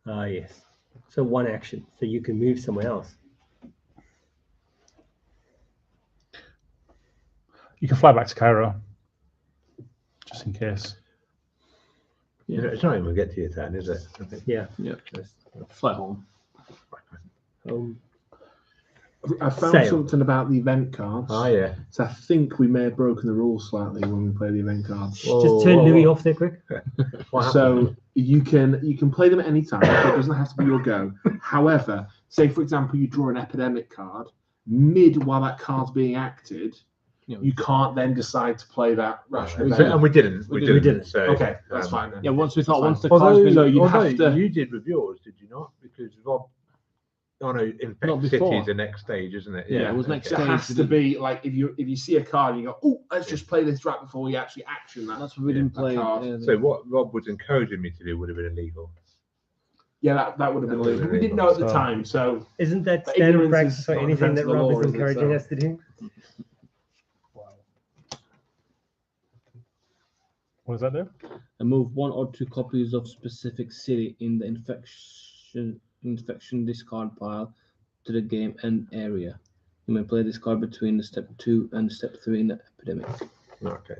Ah, yes. So 1 action. So you can move somewhere else. You can fly back to Cairo. Just in case. You know, it's not even gonna get to your turn, is it? I think. Yeah. Yeah. Fly home. I found Sale. something about the event cards. Oh yeah. So I think we may have broken the rules slightly when we play the event cards. Just turn Louis off there quick. What So happened? you can play them at any time. So it doesn't have to be your go. However, say for example you draw an epidemic card mid while that card's being acted, Yeah. you can't then decide to play that ration So- event. and we didn't. We didn't. So, Okay, that's fine then. Yeah, once we thought, once the Although- card's been. so you'd although have to- you did with yours, did you not? Because Rob. Oh no, Infect Not City before. is the next stage, isn't it? Yeah, it was next It stage. has to be like if you see a card and you go, oh, let's just play this right before we actually action that. That's what we Yeah, didn't that play. card. So what Rob was encouraging me to do would have been illegal. Yeah, that would have been That would have illegal. been We didn't know at the illegal. time, so Isn't that But standard ignorance practice is for not anything defense that of the Rob law, is is it? encouraging So- us to do? What does that do? And move 1 or 2 copies of specific city in the infection discard pile to the game end area. You may play this card between the step 2 and step 3 in the epidemic. Okay.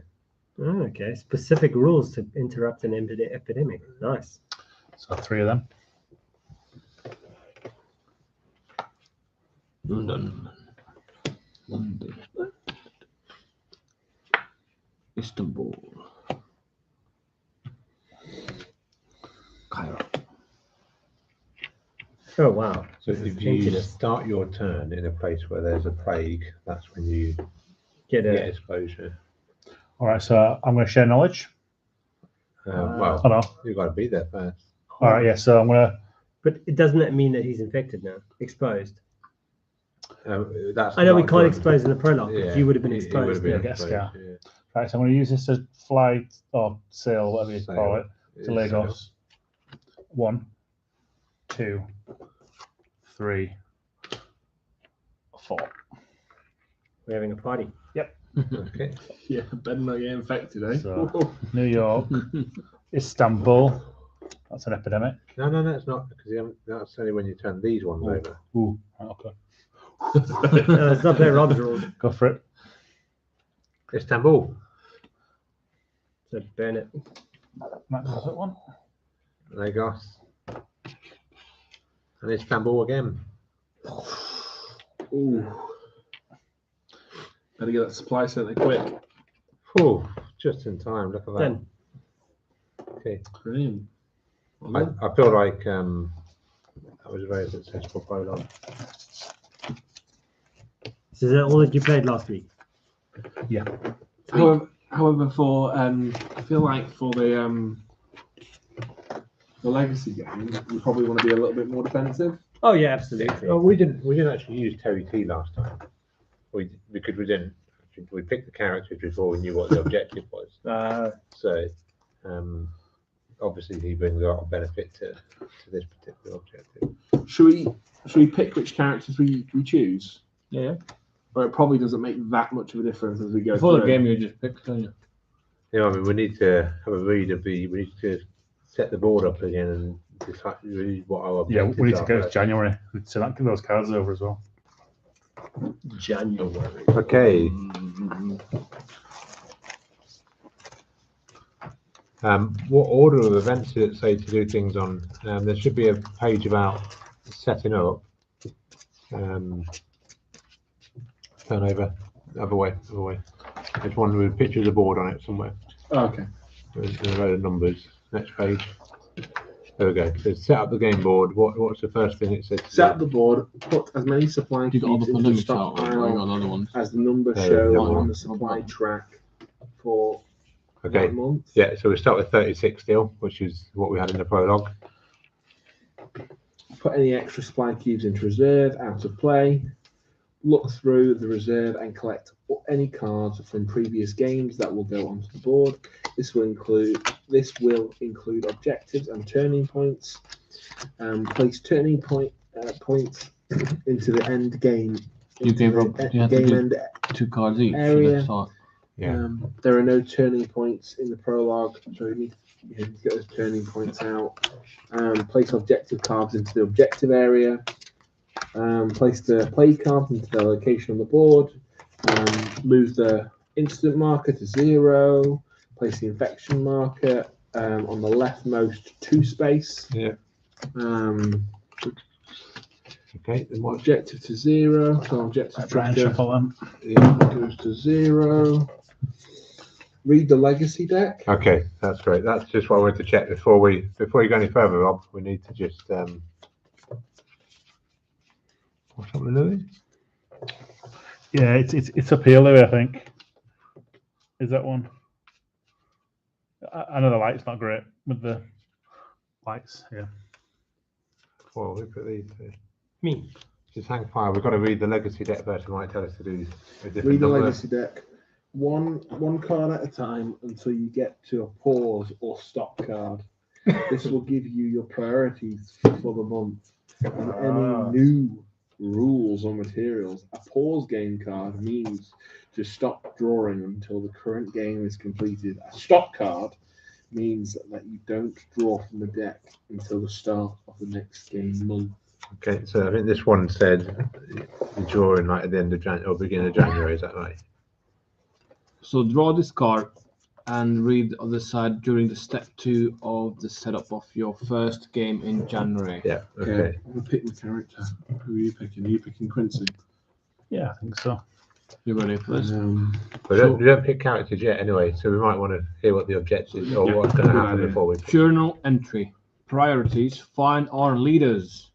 Oh, okay. Specific rules to interrupt an epidemic. Nice. So 3 of them. London. Istanbul. Cairo. Oh, wow. So This is if you emptiness. start your turn in a place where there's a plague, that's when you Get get a exposure. All right, so I'm going to share knowledge. Well, Oh no. you've got to be there first. All right, yeah. So I'm going to. But it doesn't that mean that he's infected now? Exposed. That's I know we not can't done. expose in the prologue, Yeah, but you would have been he would exposed. have been Yeah, get a exposed, scar. yeah. Right, so I'm going to use this to fly or sail, whatever you call it, to Sail. Lagos. 1, 2, 3, 4. We're having a party. Okay. Yeah, better not get infected, eh? So- New York, Istanbul. That's an epidemic. No, it's not because that's only when you turn these ones Ooh. over. Ooh, right, okay. It's not that Rob's rules. Go for it. Istanbul. So burn it. Matt does that one. Lagos. And Istanbul again. Ooh. Better get that supply centre quick. Whew, just in time. Look at that. Done. Okay. Brilliant. I feel like that was a very successful prologue. So is that all that you played last week? However, for I feel like for the legacy game, we probably want to be a little bit more defensive. Oh yeah, absolutely. Oh, we didn't actually use Terry T last time. Because we didn't. We picked the characters before we knew what the objective was. So, obviously, he brings a lot of benefit to this particular objective. Should we pick which characters we choose? Yeah. Or it probably doesn't make that much of a difference as we go Before through. the game, you just picked, don't you? Yeah, I mean, we need to have a read of the. We need to set the board up again and decide really what our Yeah, objectives we need to are go to first. January. So that give those cards over as well. January. Okay. What order of events did it say to do things on? There should be a page about setting up. Turn over, other way. There's one with a picture of the board on it somewhere. Oh, okay. There's a load of numbers. Next page. There we go. So set up the game board. What's the first thing it says? to Set up do? the board, put as many supply You got all the cubes into the pandemics out, or you got stockpile another one? as the numbers There show we go. on the supply track for Okay. that month. Yeah. So we start with 36 still, which is what we had in the prologue. Put any extra supply cubes into reserve, out of play. Look through the reserve and collect any cards from previous games that will go onto the board. This will include objectives and turning points. Place turning points into the end game. You gave Rob. You had to game do end 2 cards each. area. So that's all. Yeah. There are no turning points in the prologue, so you need to get those turning points out. Place objective cards into the objective area. Place the play cards into their location on the board. Move the instant marker to 0. Place the infection marker on the leftmost 2 space. Yeah. Okay. Then what? Objective to 0. So objective Try and tracker shuffle them. goes to 0. Read the legacy deck. Okay, that's great. That's just what I wanted to check before you go any further, Rob. We need to just what's up with Louis? Yeah, it's up here, Louis, I think. Is that one? I know the light's not great with the lights. Yeah. Well, we put these two. Me. Just hang fire. We've got to read the legacy deck first. It might tell us to do a different Read the number. legacy deck. One card at a time until you get to a pause or stop card. This will give you your priorities for the month and any new rules or materials. A pause game card means to stop drawing until the current game is completed. A stop card means that you don't draw from the deck until the start of the next game month. Okay, so I think this one said the drawing like at the end of January or beginning of January. Is that right? So draw this card and read the other side during the step 2 of the setup of your first game in January. Yeah. Okay. I'm gonna pick my character. Who are you picking? Are you picking Quincy? Yeah, I think so. You ready for this? We don't pick characters yet, anyway. So we might want to hear what the objectives or what's going to good happen idea. before we. Journal entry. Priorities. Find our leaders.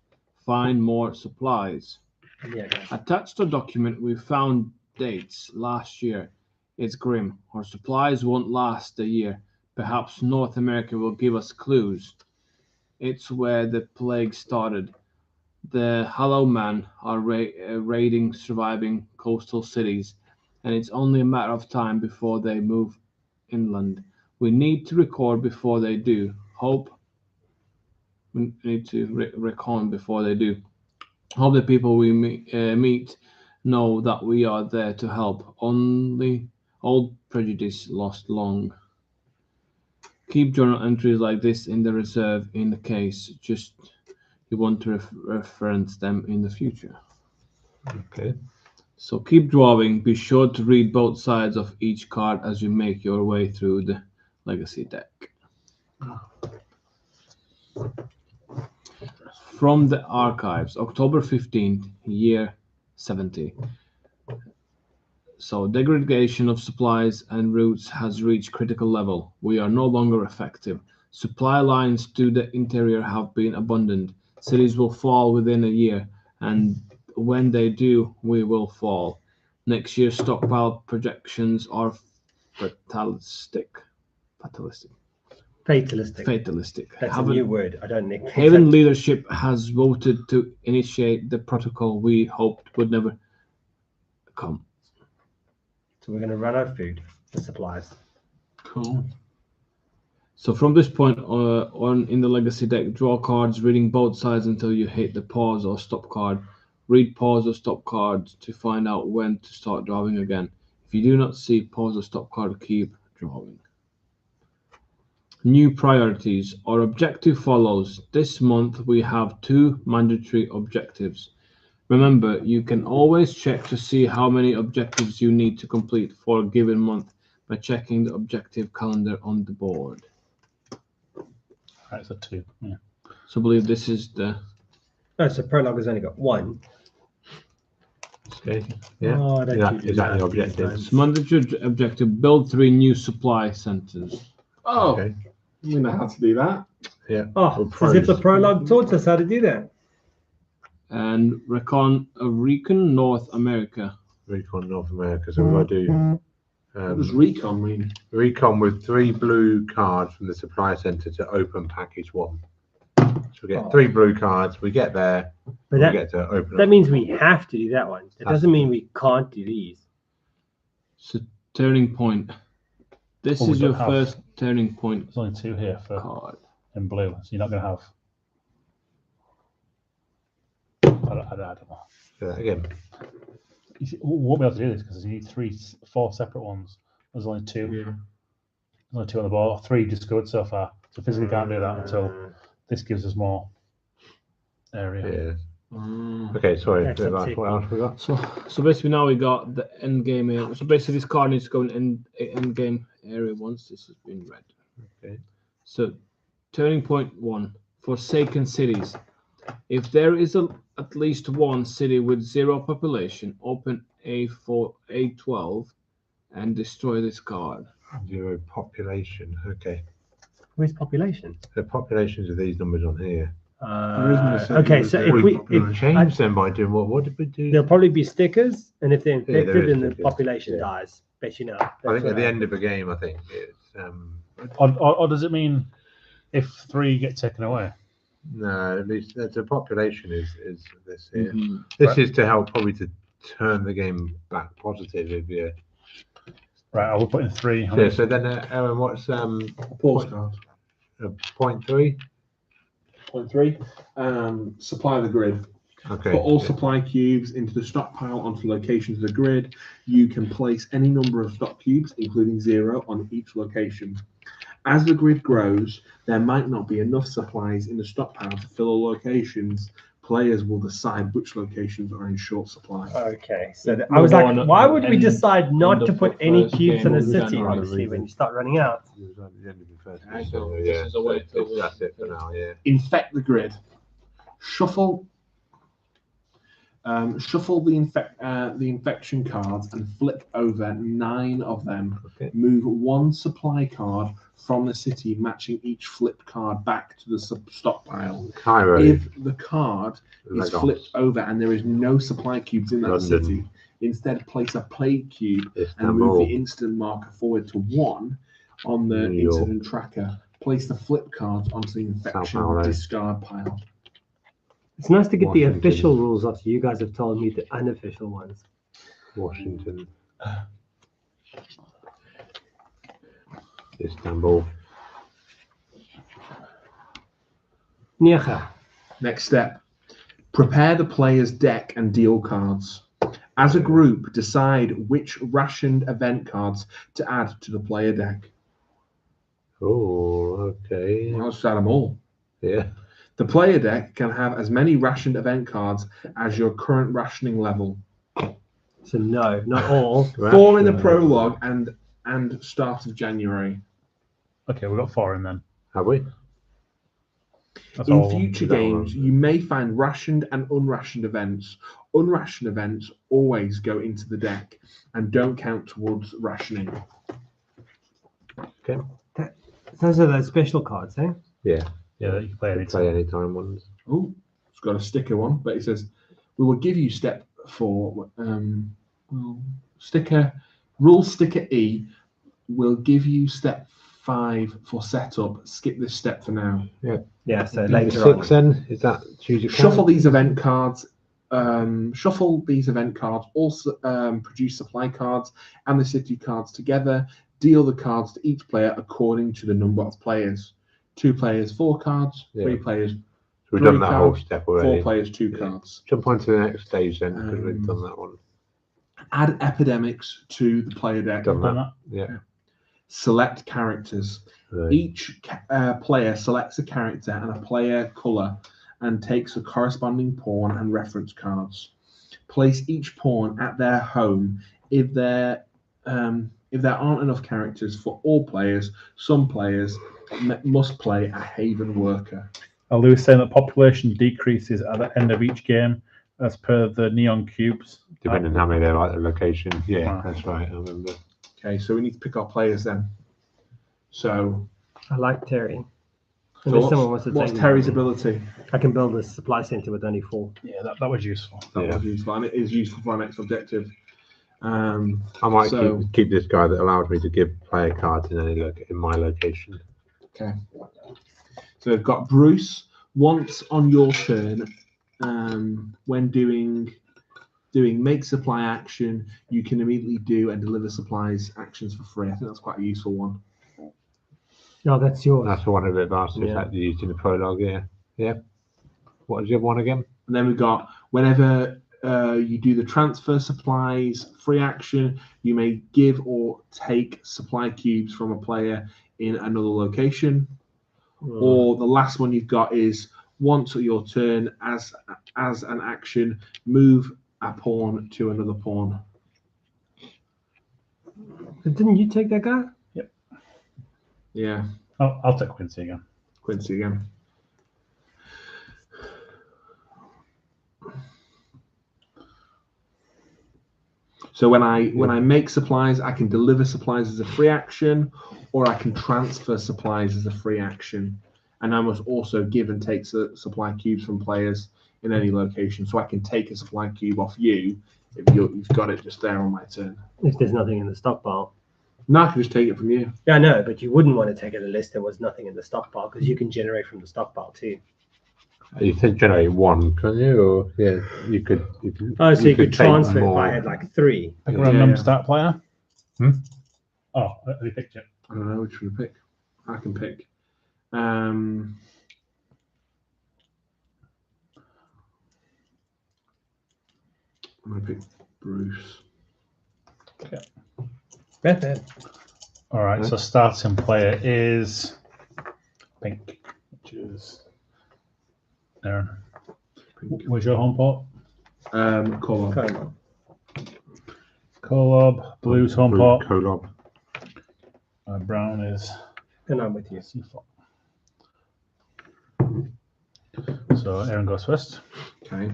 Find more supplies. Yeah. Attached to document, we found dates last year. It's grim. Our supplies won't last a year. Perhaps North America will give us clues. It's where the plague started. The Hollow Men are raiding surviving coastal cities, and it's only a matter of time before they move inland. We need to record before they do. We need to recon before they do. Hope the people we meet know that we are there to help. Only old prejudice lost long. Keep journal entries like this in the reserve in the case just you want to reference them in the future. Okay. So keep drawing. Be sure to read both sides of each card as you make your way through the legacy deck. From the archives, October 15th, year 70. So degradation of supplies and routes has reached critical level. We are no longer effective. Supply lines to the interior have been abandoned. Cities will fall within a year, and when they do, we will fall. Next year's stockpile projections are fatalistic. Fatalistic. That's a new word. I don't think. Haven leadership has voted to initiate the protocol we hoped would never come. So we're going to run out of food and supplies. Cool. So from this point on in the legacy deck, draw cards reading both sides until you hit the pause or stop card. Read pause or stop cards to find out when to start drawing again. If you do not see pause or stop card, keep drawing. New priorities. Our objective follows. This month we have 2 mandatory objectives. Remember, you can always check to see how many objectives you need to complete for a given month by checking the objective calendar on the board. Right, so 2. Yeah. So I believe this is the... Oh, so Prologue has only got 1. Okay. Yeah. Oh, I don't Yeah, you do is that that the these objective? times. mandatory objective, build 3 new supply centers. Oh, Okay. we know how to do that. Yeah. Oh, Well, as if the pros. Prologue taught us how to do that. And recon North America. Recon North America. So we've got to do What does recon mean? recon with 3 blue cards from the supply center to open package 1. So we get 3 blue cards. We get there. But we that, get to open. that up. means we have to do that one. That Has doesn't to. mean we can't do these. So turning point. This Well, we is your don't have- first turning point There's only 2 here for card. in blue, so you're not going to have. I don't know. So again. You see, we won't be able to do this because you need 4 separate ones. There's only 2. Yeah. There's only 2 on the board. 3 just good so far. So physically can't do that until this gives us more area. Yeah. Okay. Sorry. That's What uptick. else we got? So basically now we got the end game area. So basically this card needs to go in end game area once this has been read. Okay. So turning point 1, Forsaken cities. If there is at least one city with 0 population, open A12 and destroy this card. 0 population. Okay. Where's population? The populations of these numbers on here. Okay, so if we changed them by doing what did we do? there'll probably be stickers, and if they're there infected, is then the stickers, population yeah. dies. Bet you know. I think at the end of a game, I think it's Or does it mean if 3 get taken away? no. At least the population is this here. Mhm. This is to help probably to turn the game back positive. If you Right, I will put in 3. yeah. So then, Aaron, what's Postcard. point 3? Point 3. Supply the grid. Okay. Put all supply cubes into the stockpile onto locations of the grid. You can place any number of stock cubes, including 0, on each location. As the grid grows, there might not be enough supplies in the stockpile to fill all locations. Players will decide which locations are in short supply. Okay, so I was like, why would we decide not end to of put the any first cubes game in a of city? January. Obviously, when you start running out. It was at the end of the first I game, know, so, this is a way to- that's it for now. Yeah. Infect the grid. Shuffle the infection cards and flip over 9 of them. Okay. Move 1 supply card from the city, matching each flipped card back to the stockpile. Cairo. If the card is Lagos. flipped over and there is no supply cubes in that London. city, Instead, place a plague cube and Istanbul. move the instant marker forward to 1 on the New York. incident tracker. Place the flip cards onto the infection Paulo. discard pile. It's nice to get the Washington. official rules after you guys have told me the unofficial ones. Washington. Istanbul. Niecha. Next step. Prepare the player's deck and deal cards. As a group, decide which rationed event cards to add to the player deck. Oh, okay. I'll just add them all. Yeah. The player deck can have as many rationed event cards as your current rationing level. So no, not all. 4 in the prologue and start of January. Okay, we've got 4 in then. Have we? That's In all. future Is that games, one? you may find rationed and unrationed events. Unrationed events always go into the deck and don't count towards rationing. Okay. Those are those special cards, eh? Yeah. Yeah, you can play any Play time. anytime ones. Oh, it's got a sticker one, but it says, we will give you step 4. Rule sticker E will give you step 5 for setup. Skip this step for now. Yeah, so Number later 6 on. then, is that choose your Shuffle card? these event cards. Also produce supply cards and the city cards together. Deal the cards to each player according to the number of players. 2 players, 4 cards. 3 players, So we've done 3 that whole cards. step 4 already. players, 2 Yeah. cards. Jump on to the next stage then, because we've done that one. Add epidemics to the player deck. Done Done that. that? Yeah. Select characters. Right. Each player selects a character and a player color and takes a corresponding pawn and reference cards. Place each pawn at their home. If there aren't enough characters for all players, some players must play a haven worker. Lewis saying that population decreases at the end of each game as per the neon cubes. Depending on how many they like the location. Yeah, Ah. that's right. I remember. Okay, so we need to pick our players then. So, I like Terry. so Unless someone wants to what's take Terry's mine. ability? I can build a supply center with only 4. Yeah, that was useful. That Yeah. was useful, and it is useful for our next objective. I might So- keep this guy that allows me to give player cards in my location. Okay. So we've got Bruce. Once on your turn, when doing make supply action, you can immediately do and deliver supplies actions for free. I think that's quite a useful one. No, that's yours. That's one of the advantages Yeah. that you used in the prologue. Yeah. Yeah. What is the other one again? And then we've got whenever you do the transfer supplies free action, you may give or take supply cubes from a player in another location. Or the last one you've got is once at your turn, as an action, move a pawn to another pawn. Didn't you take that guy? Yeah, I'll take Quincy again. Quincy again. So when I make supplies, I can deliver supplies as a free action, or I can transfer supplies as a free action. And I must also give and take supply cubes from players in any location. So I can take a supply cube off you if you've got it just there on my turn. If there's nothing in the stockpile. No, I can just take it from you. Yeah, I know, but you wouldn't want to take it unless there was nothing in the stockpile because you can generate from the stockpile too. You can generate 1, can you? Or yeah, you could. Oh, so you could take transfer if more. I had like 3. Pick a Yeah, random yeah. start player. Hmm? Oh, have you picked it? I don't know which one to pick. I can pick. I'm gonna pick Bruce. Method. All right, so starting player is pink, which is Aaron. Pink. Where's your home port? Colour. Come on. Kolob, blue's home port. Kolob. Brown is And I'm with you. Seaflock. So Aaron goes first. Okay.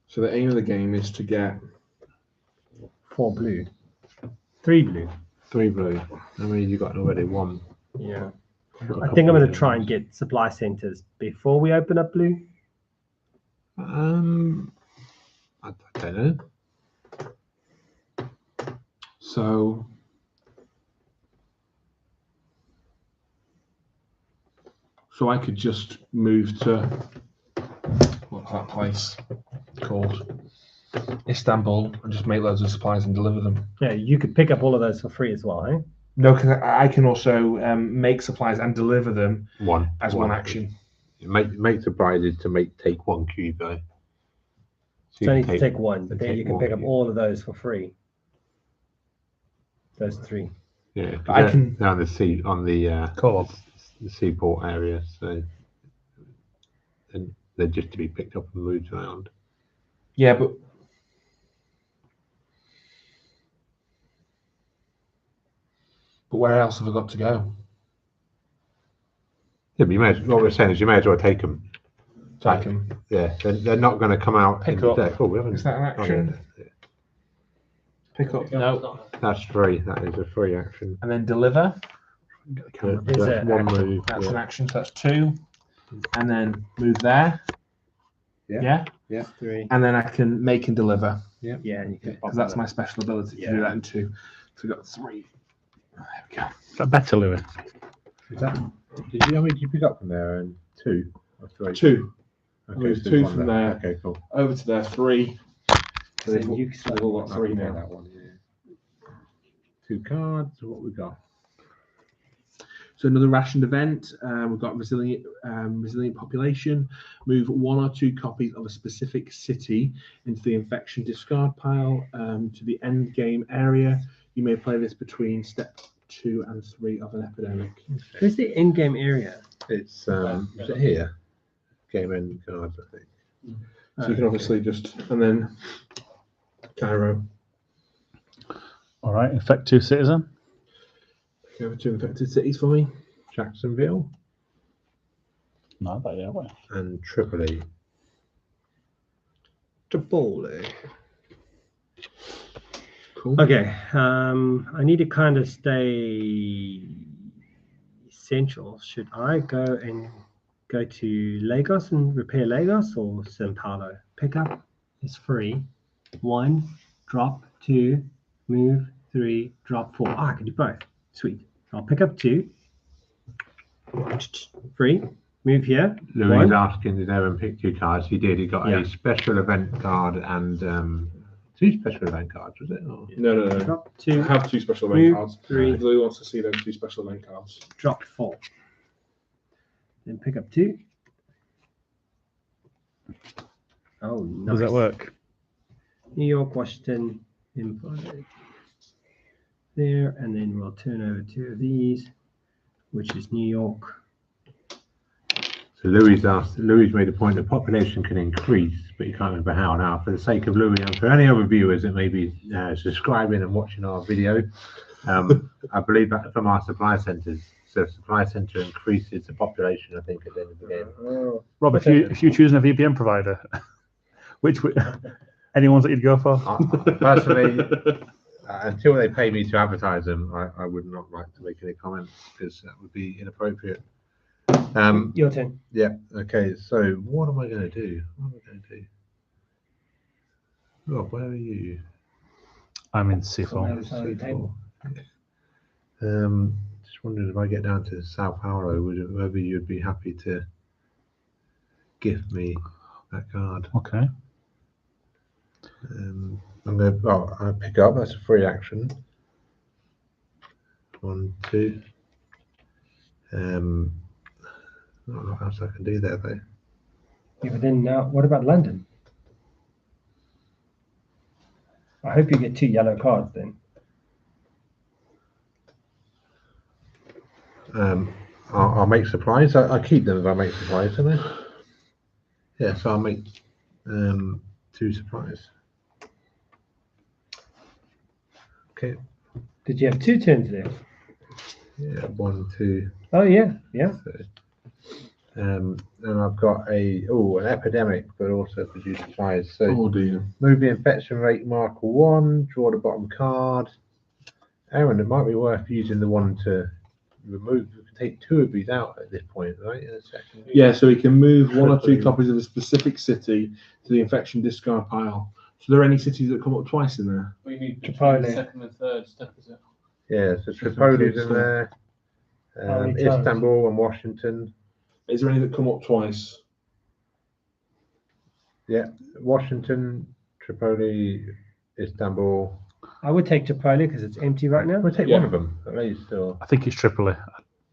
So the aim of the game is to get 4 blue. 3 blue. 3 blue. I mean, you got already 1. Yeah. I've got a I couple think I'm of going to try and get supply centers before we open up blue. I don't know. So I could just move to what's that place called? Istanbul, and just make loads of supplies and deliver them. Yeah, you could pick up all of those for free as well, eh? No, because I can also make supplies and deliver them as one action. Make supplies to take one cube though. So you need to take one, but then you can pick up cube. all of those for free. Those 3. Yeah, I can- they're on the sea on the Co-op. the seaport area, so and they're just to be picked up and moved around. Yeah, but where else have I got to go? Yeah, but what we're saying is you may as well take them. Take them. Yeah, they're not going to come out Pick in the up. deck. Oh, we haven't. Is that an action? Yeah. Pick up. No. That's free. That is a free action. And then deliver. That's Is it one action? move. That's an Yeah. action, so that's 2. And then move there. Yeah. Yeah. 3. And then I can make and deliver, Yeah, and you can pop because that's that. my special ability to Yeah. do that in 2. So we've got 3. There we go. Is that better, Louis? Is that? How many did you pick up from there? And 2 or 3? 2. Okay, Move so 2 one from there. there. Okay, cool. Over to there, 3. So So they've, you they've all got 3 now. That one. Yeah. 2 cards. So what we got? So another rationed event. We've got resilient population. Move 1 or 2 copies of a specific city into the infection discard pile to the end game area. You may play this between step 2 and 3 of an epidemic. Where's the end game area? It's is it here? Game end cards, I think. So you can obviously just, and then Cairo. All right, infect 2 citizen. Go over to infected cities for me. Jacksonville No, that yeah. Well. and Tripoli. Tripoli. Cool. Okay, I need to kind of stay essential. Should I go to Lagos and repair Lagos or Sao Paulo? Pickup is free. 1, drop 2, move 3, drop 4. I can do both. Sweet. I'll pick up 2. Free. Move here. Louis is 1. asking did Aaron pick 2 cards? He did. He got Yeah. a special event card and 2 special event cards, was it? Or? No. Drop I 2. have 2 special event Move cards. 3. If Louis wants to see those 2 special event cards. Drop 4. Then pick up 2. Oh, nice. Does that work? New York, Washington, info there, and then we'll turn over 2 of these, which is New York. So Louis made a point that population can increase, but you can't remember how. Now, for the sake of Louis and for any other viewers that may be subscribing and watching our video, I believe that from our supply centres. So supply centre increases the population, I think, at the end of the game. Rob, if you're choosing a VPN provider, any ones that you'd go for? Personally, until they pay me to advertise them, I would not like to make any comments because that would be inappropriate. Your turn. Yeah. Okay. So what am I going to do? Rob, where are you? I'm in On the C4. other side of the table. Just wondering if I get down to Sao Paulo, whether you'd be happy to gift me that card. Okay. I'm going to. Oh, I pick up. That's a free action. 1, 2. I don't know what else I can do there though. Yeah, but then now, what about London? I hope you get 2 yellow cards then. I'll make supplies. I keep them if I make supplies, don't I? Yeah, so I'll make 2 supplies. Okay. Did you have 2 turns there? Yeah, 1, 2. Oh, yeah. And I've got an epidemic, but also produce supplies. So Oh dear. move the infection rate marker 1, draw the bottom card. Aaron, it might be worth using the one to remove. We can take 2 of these out at this point, right? In a second. Yeah, so we can move 1 or 2 copies of a specific city to the infection discard pile So there are any cities that come up twice in there? We need Tripoli. the second and third step, is it? Yeah, so Tripoli's in there. How many times? Istanbul and Washington. Is there any that come up twice? Yeah, Washington, Tripoli, Istanbul. I would take Tripoli because it's empty right now. We'll take Yeah. one of them at least, or I think it's Tripoli.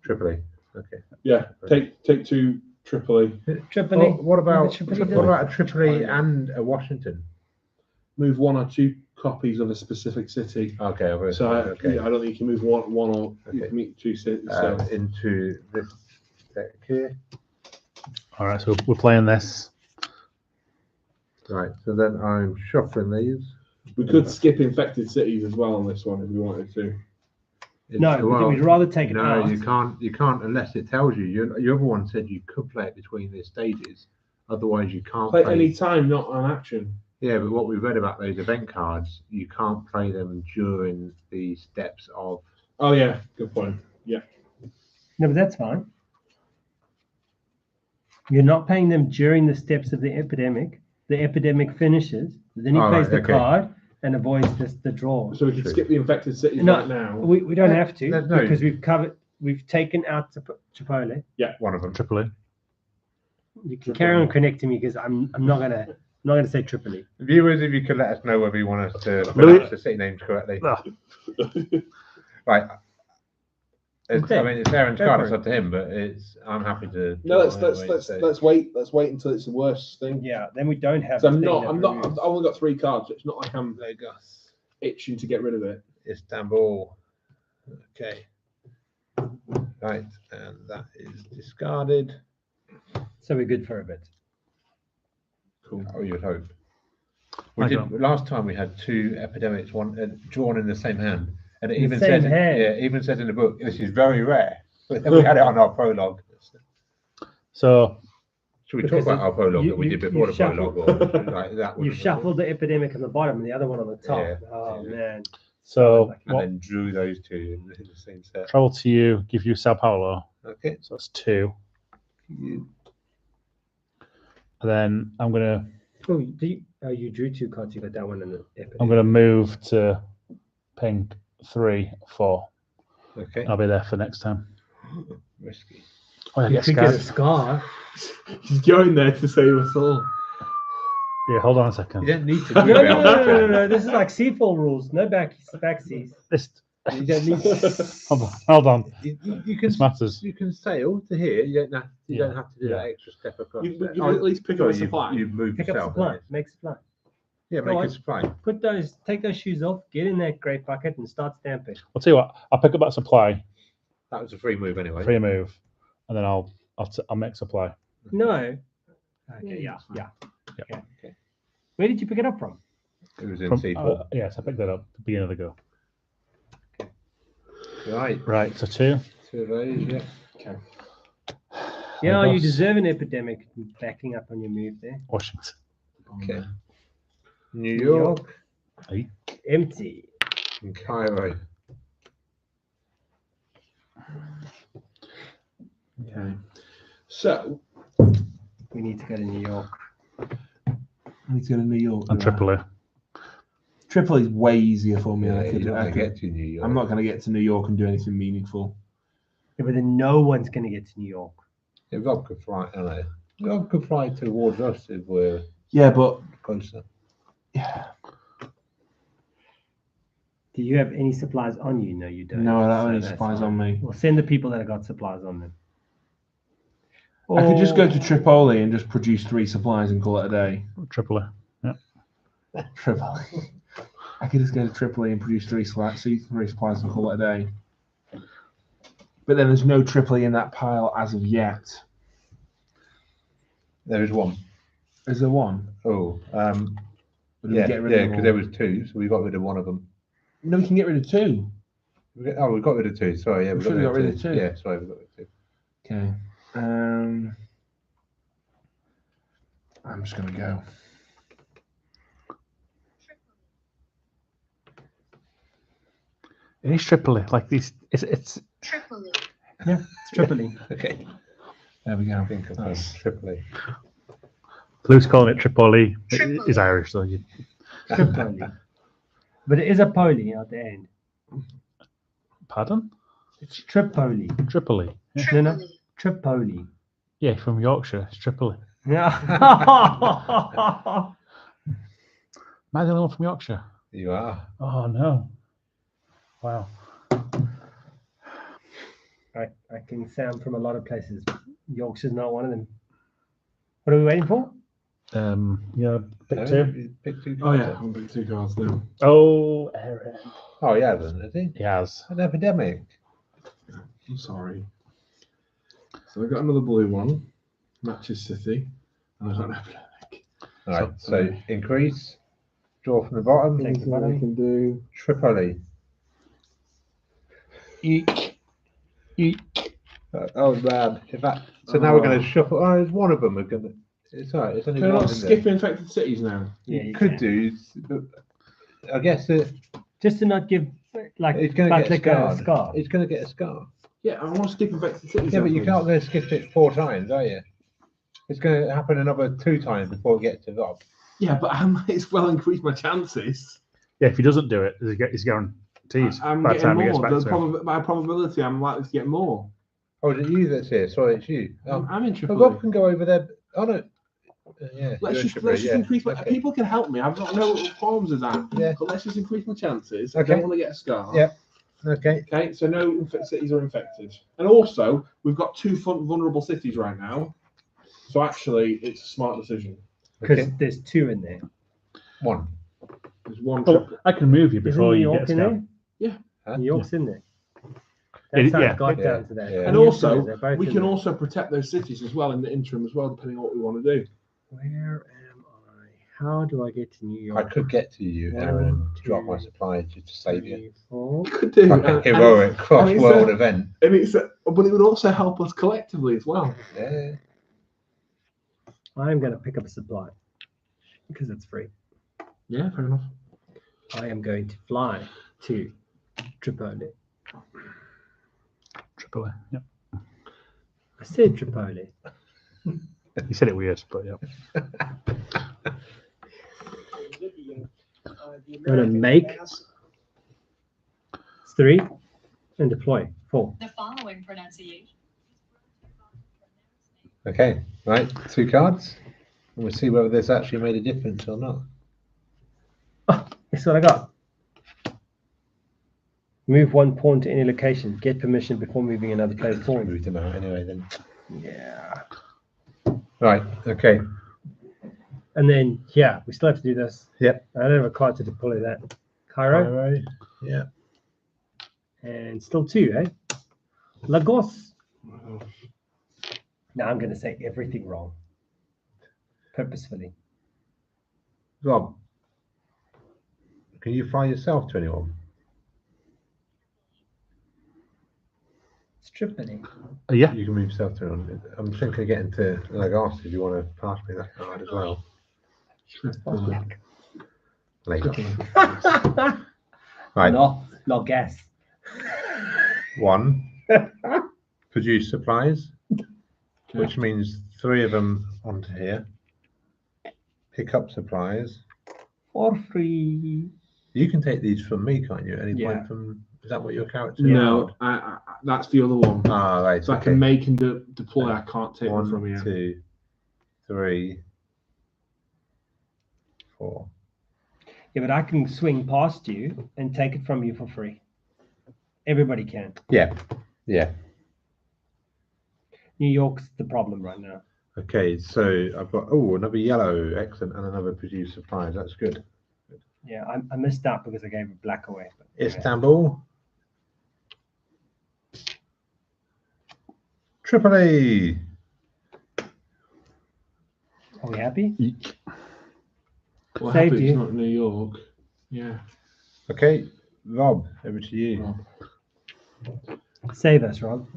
Tripoli. Okay. Yeah, take two Tripoli. Tripoli. Well, what about Tripoli what done? about a Tripoli and a Washington? Move 1 or 2 copies of a specific city. Okay, I'll So okay. I don't think you can move one or you Okay. can meet 2 cities. So. Into this deck here. All right, so we're playing this. Right, so then I'm shuffling these. We could skip infected cities as well on this one if we wanted to. No, Well, we'd rather take it no, out. you can't unless it tells you. Your other one said you could play it between the stages. Otherwise, you can't Play any time, not on action. Yeah, but what we've read about those event cards, you can't play them during the steps of. Oh yeah, good point. No, but that's fine. You're not paying them during the steps of the epidemic. The epidemic finishes, then he Oh, plays right, the okay. card and avoids the draw. So we could True. skip the infected cities No, right now. We don't have to No. because we've taken out Tripoli. One of them. Tripoli. You can carry on connecting me because I'm not gonna say Tripoli. Viewers, if you could let us know whether you want us to Louis- pronounce the city names correctly. Ah, Right. Okay. I mean, it's Aaron's Go card. for It's it. up to him, but I'm happy to. No, let's so- let's wait. Let's wait until it's the worst thing. Yeah, then we don't have. So the thing that I've removes- only got 3 cards. So it's not like I'm Lagos, itching to get rid of it. Istanbul. Okay. Right, and that is discarded. So we're good for a bit. Cool. Oh, you'd hope. We I did don't. last time. We had 2 epidemics, one drawn in the same hand, and it In the even same says, hand? yeah, even says in the book, this is very rare. But then we had it on our prologue. So Should we Because talk about our prologue you- that we you- did before you the prologue? Or like that You was shuffled the epidemic on the bottom and the other one on the top. Yeah. Oh Yeah. man. so and what, then drew those 2 in the same set. travel to you, give you Sao Paulo. Okay. So that's 2. And then I'm gonna Oh, you drew 2 cards. You got that one in the epidemic. I'm gonna move to pink 3, 4. Okay. I'll be there for next time. Risky. Oh, I You get could get a scared. scar. He's going there to save us all. Yeah, hold on a second. You don't need to No, do no, it. no, no, no. This is like Seafall rules. No backsies. This You don't need. hold on. You can This matters. you can sail to here. You don't have Yeah. don't have to do that extra step across. You there. can at least pick up sorry, a supply. You've moved Pick up yourself. supply. haven't Make supply. you? Yeah, Go make on. a supply. Take those shoes off. Get in that great bucket and start stamping. I'll tell you what. I'll pick up that supply, That was a free move anyway. free move, and then I'll make supply. No. Okay. Yeah. Okay. Where did you pick it up from? It was in From, C4. yes, I picked that up at the beginning of the go. Right. Right, so 2. 2 of those. Yeah. Yeah, you Lagos, deserve an epidemic. Backing up on your move there. Washington. Okay. New York Empty. and Cairo. Okay. So We need to go to New York. I need to go to New York. And Tripoli. Tripoli is way easier for me. Yeah, I you're could, not I going to could, get to New York. I'm not going to get to New York and do anything meaningful. Yeah, but then no one's going to get to New York. Yeah, Rob could fly. I know. Rob could fly towards us if we're Yeah, but closer. yeah, Do you have any supplies on you? No, you don't. no, that So only that's supplies fine. on me. Well, send the people that have got supplies on them. I could just go Or- to Tripoli and just produce 3 supplies and call it a day. Tripoli. Tripoli. I could just go to Tripoli and produce 3 supplies and call it a day. But then there's no Tripoli in that pile as of yet. There is one. Is there one? Oh, Or do we yeah, get rid yeah, of because them there all? was 2, so we got rid of one of them. No, we can get rid of 2. We got rid of 2. Sorry, yeah, We we should've got rid of 2. Yeah, sorry, we got rid of 2. Okay. I'm just gonna go. It is Tripoli. Like these, it's Tripoli. It's Tripoli. Okay, There we go. I think I've That's- Tripoli. Blue's calling it Tripoli. It Tripoli. is Irish, so you Tripoli. But it is a poli at the end. Pardon? It's Tripoli. Tripoli. Yeah, No, no, Tripoli. yeah, from Yorkshire. It's Tripoli. Yeah. Am I the only one from Yorkshire? You are. Oh no! Wow. I can say I'm from a lot of places. Yorkshire's not one of them. What are we waiting for? Yeah, pick No, two. Pick two. Oh yeah, cards. I'm big 2 cards now. Oh, Aaron. Oh, he hasn't, has he? He has. An epidemic. I'm sorry. So I got another blue one, matches City, and I got an epidemic. All right. So increase. Draw from the bottom. Take the Anything I bottom. can do. Tripoli. Eek. Eek. Oh man. In fact, so now we're going to shuffle. Oh, there's one of them. We're going to. It's all right. It's only Can I one. not isn't skip it? infected cities now? Yeah, You you could can. do. But I guess Just to not give like it's going to get Butlicker scarred. a scar. It's going to get a scar. Yeah, I want to skip infected cities. Yeah, now, but you please. can't go skip it 4 times, are you? It's going to happen another 2 times before we get to Rob. Yeah, but I might as well increase my chances. Yeah, if he doesn't do it, he's guaranteed. I'm by the getting time he gets more. back to him. By probability, I'm likely to get more. Oh, is it you that's here? Sorry, it's you. Oh, I'm in oh, Tripoli. Rob can go over there. Oh no. Yeah. Let's you're just Tripoli, yeah. increase my. Okay. People can help me. I've got no qualms with that. Yeah. But let's just increase my chances. I Okay. don't want to get a scar. Yeah. Okay. Okay, so no cities are infected. And also, we've got 2 vulnerable cities right now. So actually, it's a smart decision. Because Okay. there's 2 in there. 1. There's one Oh, trip. I can move you Isn't before New you York get in scared. there? Yeah. Huh? New York's in there. Yeah, That's how yeah. it got Yeah, down to that. yeah. And New York's also, in there, they're both we in can there. also protect those cities as well in the interim as well, depending on what we want to do. Where am I? How do I get to New I York? could get to you, One, Aaron, and drop my two, supplies just to save you. 3, 4. Could do. Fucking heroic cross-world and event. it's but it would also help us collectively as well. Yeah. I'm going to pick up a supply because it's free. Yeah, fair enough. I am going to fly to Tripoli. Tripoli. Yeah. I said Tripoli. You said it weird, but yeah. I'm going to make 3 and deploy 4. The following pronunciation. Okay. Right. 2 cards. And we'll see whether this actually made a difference or not. Oh, guess what I got? Move 1 pawn to any location. Get permission before moving another player's pawn. Move them out anyway then. Yeah. Right. Okay. And then, yeah, we still have to do this. Yep. I don't have a card to deploy that. Cairo. Yeah. And still 2, eh? Lagos. Now I'm going to say everything wrong. Purposefully. Rob, can you fly yourself to anyone? It's Tripoli. Yeah. You can move yourself to anyone. I'm thinking of getting to Lagos if you want to pass me that card as well. Later. Right. No gas. 1. Produce supplies, which means 3 of them onto here. Pick up supplies. For free. You can take these from me, can't you? At any Yeah. point from. Is that what your character? No, I, that's the other one. Ah, right. So I okay. can make and deploy. I can't take them 1, from you. 2, 3, 4. Yeah, but I can swing past you and take it from you for free. Everybody can. Yeah. Yeah. New York's the problem right now. Okay, so I've got another yellow, excellent, and another produce supplies. That's good. Yeah, I missed out because I gave a black away. But anyway. Istanbul, Tripoli. Are we happy? Well, Saved happy you. it's not New York. Yeah. Okay, Rob, over to you. Rob. Save us, Rob.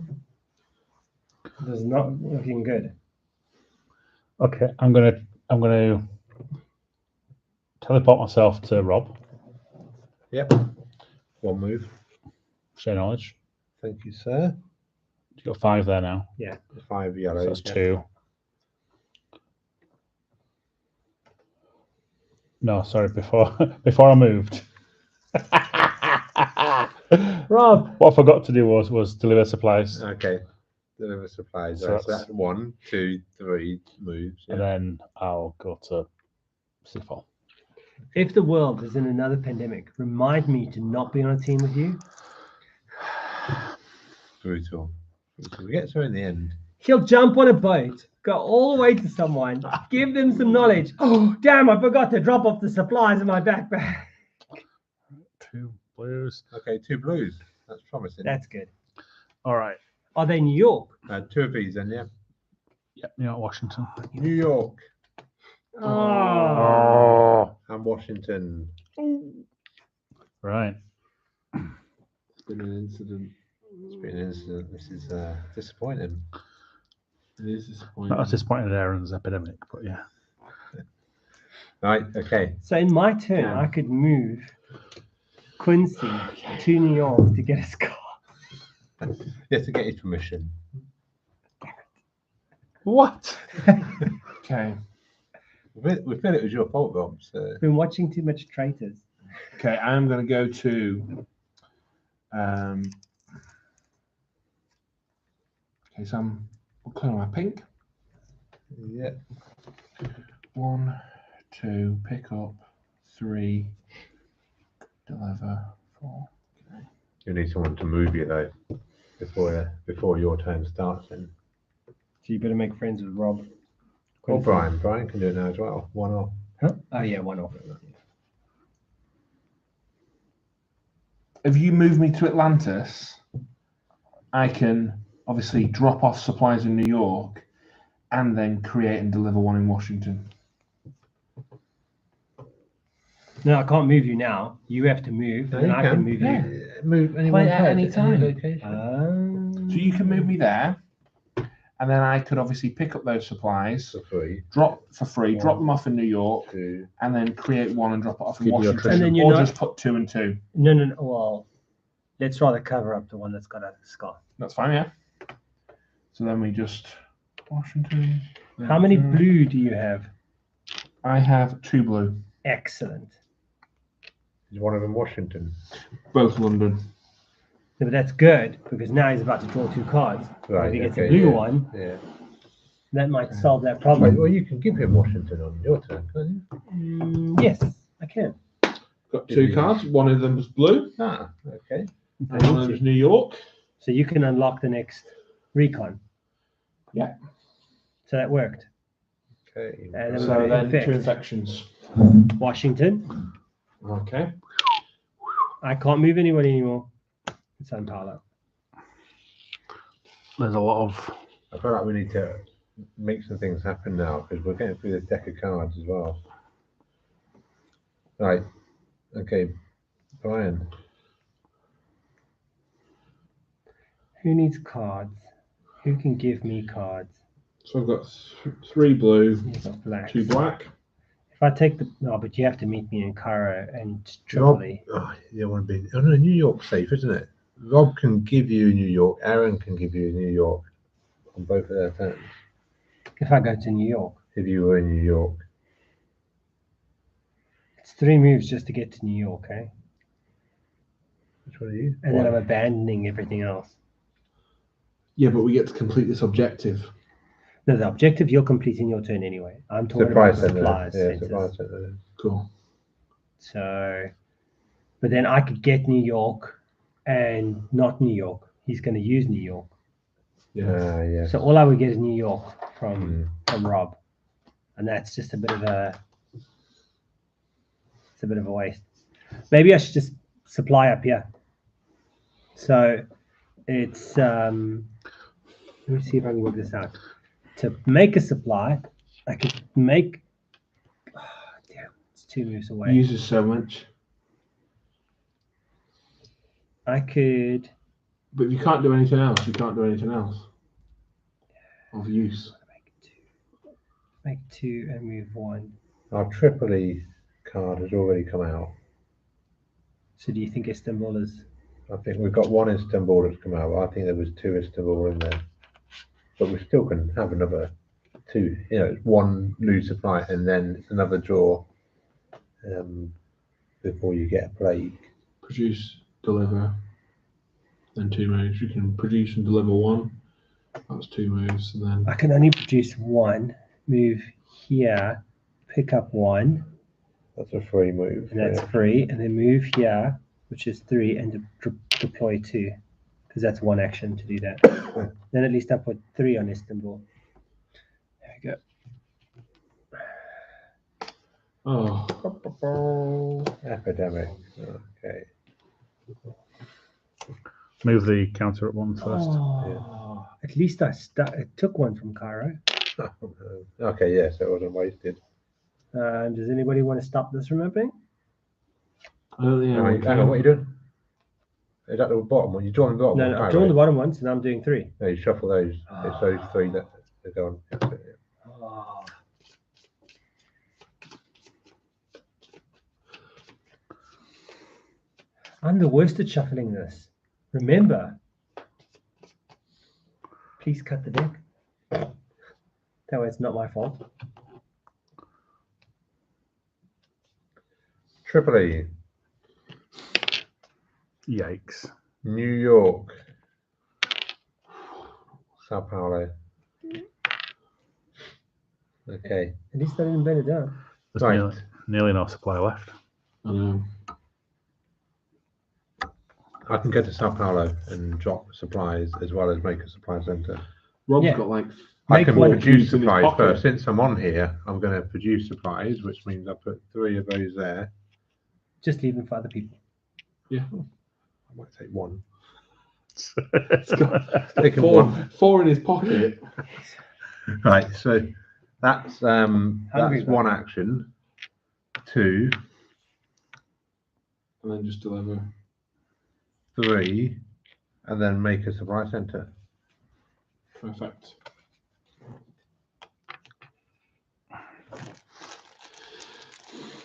This is not looking good. Okay, I'm gonna teleport myself to Rob. Yep. 1 move. Share knowledge. Thank you, sir. You got 5 there now. 5 So yellows. that's 2. No, sorry. Before I moved. Rob. What I forgot to do was deliver supplies, Okay. Deliver supplies. So Right, so that's- that's 1, 2, 3 moves. and Yeah. then I'll go to Sifal. If the world is in another pandemic, remind me to not be on a team with you. Brutal. We get to in the end. He'll jump on a boat, go all the way to someone, give them some knowledge. Oh, damn, I forgot to drop off the supplies in my backpack. 2 blues. Okay, 2 blues. That's promising. That's good. All right. Are they New York? 2 of these then, yeah. Yep. New York, Washington. New York Oh. Oh. and Washington. Right. It's been an incident. It's been an incident. This is disappointing. It is disappointing. Not as disappointing as Aaron's epidemic, but yeah. Right, okay. So in my turn, Yeah. I could move Quincy to New York to get his car. You have to get his permission. What? Okay. We feel it was your fault, Rob. So Been watching too much Traitors. Okay, I'm going to go to. Okay, so I'm colour my pink. yeah. 1, 2, pick up. 3, deliver. 4. You need someone to move you though before your turn starts. Then. So you better make friends with Rob. Or Brian. Brian can do it now as well. 1 off. Oh yeah, one off. If you move me to Atlantis, I can obviously drop off supplies in New York and then create and deliver one in Washington. No, I can't move you now. You have to move, and then I can move Yeah. you. Move anyone at any time. location So you can move me there, and then I could obviously pick up those supplies, for free. drop for free, drop One. them off in New York, 2. and then create one and drop it off in Give you your Washington. And then you're or not- just put 2 and 2. No. Well, let's rather cover up the one that's got a scar. That's fine, yeah. So then we just Washington. How many then- blue do you have? I have 2 blue, Excellent. Is one of them Washington? both London. No, but that's good because now he's about to draw 2 cards. Right. If he gets okay, a blue yeah. one, Yeah. that might solve that Wait, problem. well, you can give him Washington on your turn, can't you? Yes, I can. Got 2 cards. One of them was blue, Ah, okay. and one of them was New York. So you can unlock the next recon. Yeah. So that worked. Okay. And So then then infect. 2 infections. Washington. Okay. I can't move anyone anymore. It's on Paolo. There's a lot of. I feel like we need to make some things happen now because we're getting through this deck of cards as well. Right. Okay. Brian. Who needs cards? Who can give me cards? So I've got 3 blue, Yes, black. 2 black. If I take the no, but you have to meet me in Cairo and Tripoli. Oh, you don't want to be. Oh no, New York's safe, isn't it? Rob can give you New York. Aaron can give you New York on both of their turns. If I go to New York, If you were in New York. it's 3 moves just to get to New York, eh? Which one are you? And then I'm abandoning everything else. Yeah, but we get to complete this objective. No, the objective you'll complete in your turn anyway. I'm talking Surprise about center. supplies. Yeah, centers. surprise center. Cool. So, but then I could get New York and not New York. He's going to use New York. Yeah. Yeah. So all I would get is New York from Rob, and that's just a bit of a waste. Maybe I should just supply up here. So it's let me see if I can work this out. To make a supply, I could make. Oh, damn, it's 2 moves He away. uses so much. I could. But if you can't do anything else, you can't do anything else of use. Make 2 and move 1. Our Tripoli card has already come out. So do you think Istanbul is? I think we've got 1 Istanbul that's come out. I think there was 2 Istanbul in there. But we still can have another 2. You know, it's 1 loose supply and then it's another draw. before you get a plague. Produce, deliver, then 2 moves. You can produce and deliver 1. That's 2 moves, and then I can only produce 1, move here, pick up 1, That's a free move. and that's yeah. free, and then move here, which is 3, and deploy 2, because that's 1 action to do that. Then at least I put 3 on Istanbul. There we go. oh, Epidemic. Okay. Move the counter at 1 first. Oh, at least I took 1 from Cairo. Okay, yeah, so it wasn't wasted. Does anybody want to stop this from happening? I don't think Hang on, what are you doing? Is that the bottom one? You're drawing the bottom No, one? no, Oh, I've drawn right. the bottom ones, and I'm doing 3. No, you shuffle those. It's those 3 that are gone. That's it, yeah. Oh. I'm the worst at shuffling this. Remember, please cut the deck. That way it's not my fault. Tripoli, Yikes. New York, Sao Paulo. Okay. At least I didn't bend it down. There's Right. nearly no supply left. I know. I can go to Sao Paulo and drop supplies as well as make a supply centre. Rob's Yeah. got like I Make can one produce cubes in his supplies pocket. first. Since I'm on here, I'm going to produce supplies, which means I put 3 of those there. Just leave them for other people. yeah. I might take 1. Got Taking 4, 1. 4 in his pocket. Right, so that's Hungry 1 action. 2, And then just deliver. 3, and then make a supply centre. Perfect.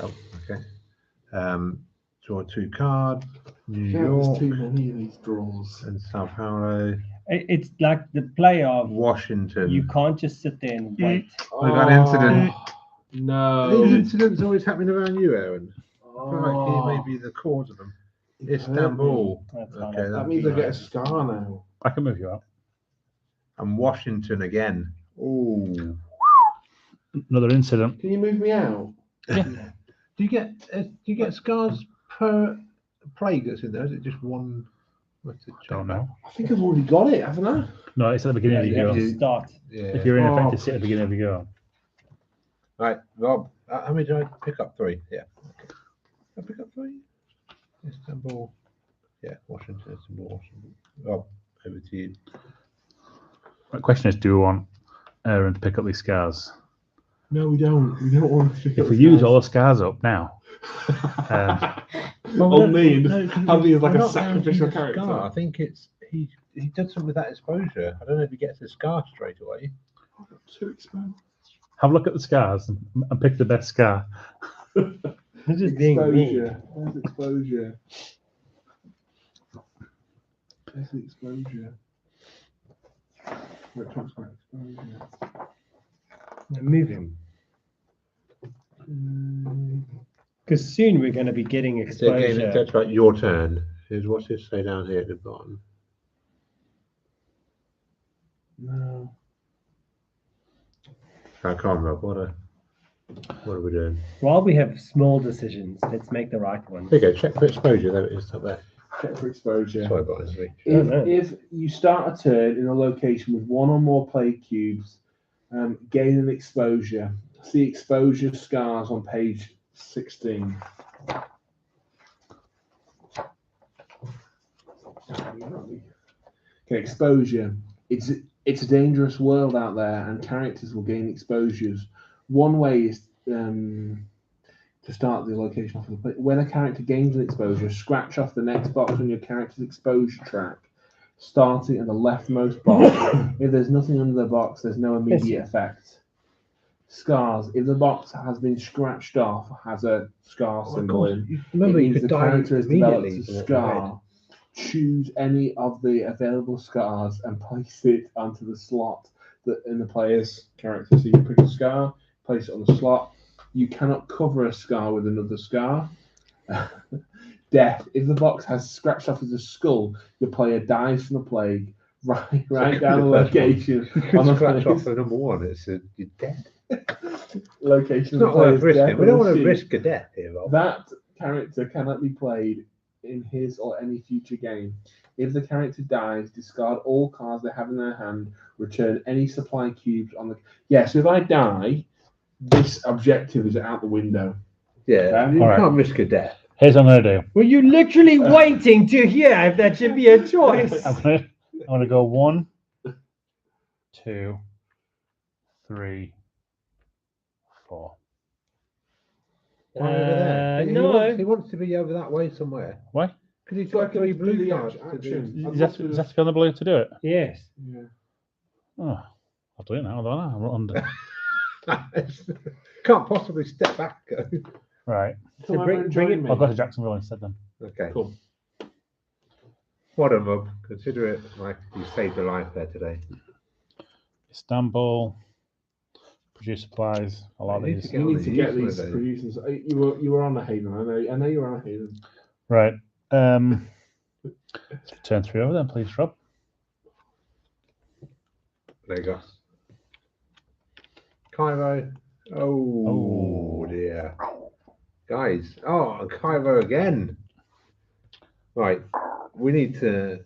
Oh, okay. Draw 2 cards. New Yeah, York there's too many of these draws. and Sao Paulo. It's like the play of Washington. you can't just sit there and wait. I got an incident. No. These incidents always happening around you, Aaron. I feel like he Oh, may be the cause of them. it hurt me. Istanbul. That's fine. Okay, That that's means I get a nice. scar now. I can move you out. And Washington again. Ooh. Another incident. Can you move me out? Do you get scars per plague that's in there? Is it just one? What's the Don't know. I think I've already got it, haven't I? No, it's at the beginning Yeah, of you your have go. to start. Yeah. If you're Oh, ineffective, sit at the beginning of your go. Right, Rob. How many did I pick up? 3. Yeah. Okay. I pick up 3. Istanbul. Yeah, Washington, Istanbul, Washington. Rob, over to you. The question is, do we want Aaron to pick up these scars? No, we don't. We don't want to. If we use all the scars up now, on me and no, have me as like I'm a not sacrificial guaranteed a character. scar. I think it's he does something with that exposure. I don't know if he gets the scar straight away. Too exposed. have a look at the scars and pick the best scar. This is being mean. Exposure. Where's exposure? Where's the exposure? Where it talks about exposure. Now move him. Because soon we're going to be getting So again, exposure. that's right. Your turn. What's this say down here at the bottom? No. I can't remember. What are we doing? While we have small decisions, let's make the right one. There you go. Check for exposure. There it is. Up there. Check for exposure. Sorry about this. Oh, no. If you start a turn in a location with 1 or more plague cubes, gain an exposure. See exposure scars on page 16. Okay, exposure. It's a dangerous world out there, and characters will gain exposures. One way is to start the location off. When a character gains an exposure, scratch off the next box on your character's exposure track, starting at the leftmost box. If there's nothing under the box, there's no immediate effect. Scars. If the box has been scratched off, has a scar symbol in, Remember, it you means could the die character has developed immediately. a from what you scar. Choose any of the available scars and place it onto the slot that in the player's character. So you pick a scar, place it on the slot. You cannot cover a scar with another scar. Death. If the box has scratched off as a skull, you play a dice from the plague. Right down the location on the Scratch face. off the number one. You're dead. Location It's of the not worth player's death risking. We on don't the want to sheet. risk a death here, Rob. That character cannot be played in his or any future game. If the character dies, discard all cards they have in their hand. Return any supply cubes on the. Yeah, so if I die, this objective is out the window. Yeah, Okay. you Alright. can't risk a death. Here's what I'm going to do. Were you literally waiting to hear if that should be a choice? I'm going to go 1, 2, 3, 4. Why over there? no. He wants to be over that way somewhere. Why? Because he's got 3 blue cards. Action. Does that have to be on the blue to do it? Yes. Yeah. Oh, I'll do it now, don't I? I'm under. Can't possibly step back. Right. Come So over bring and it- join me. I'll go to Jacksonville instead then. Okay. Cool. What a mug. Consider it like you saved a life there today. Istanbul. Produce supplies. A lot of You need these. to You need to get Useful these though. producers. You were on a Hayden. I know you were on a Hayden. Right. Turn 3 over then, please, Rob. Lagos. Cairo. Oh, Oh. dear. Guys. Oh, Cairo again. Right. We need to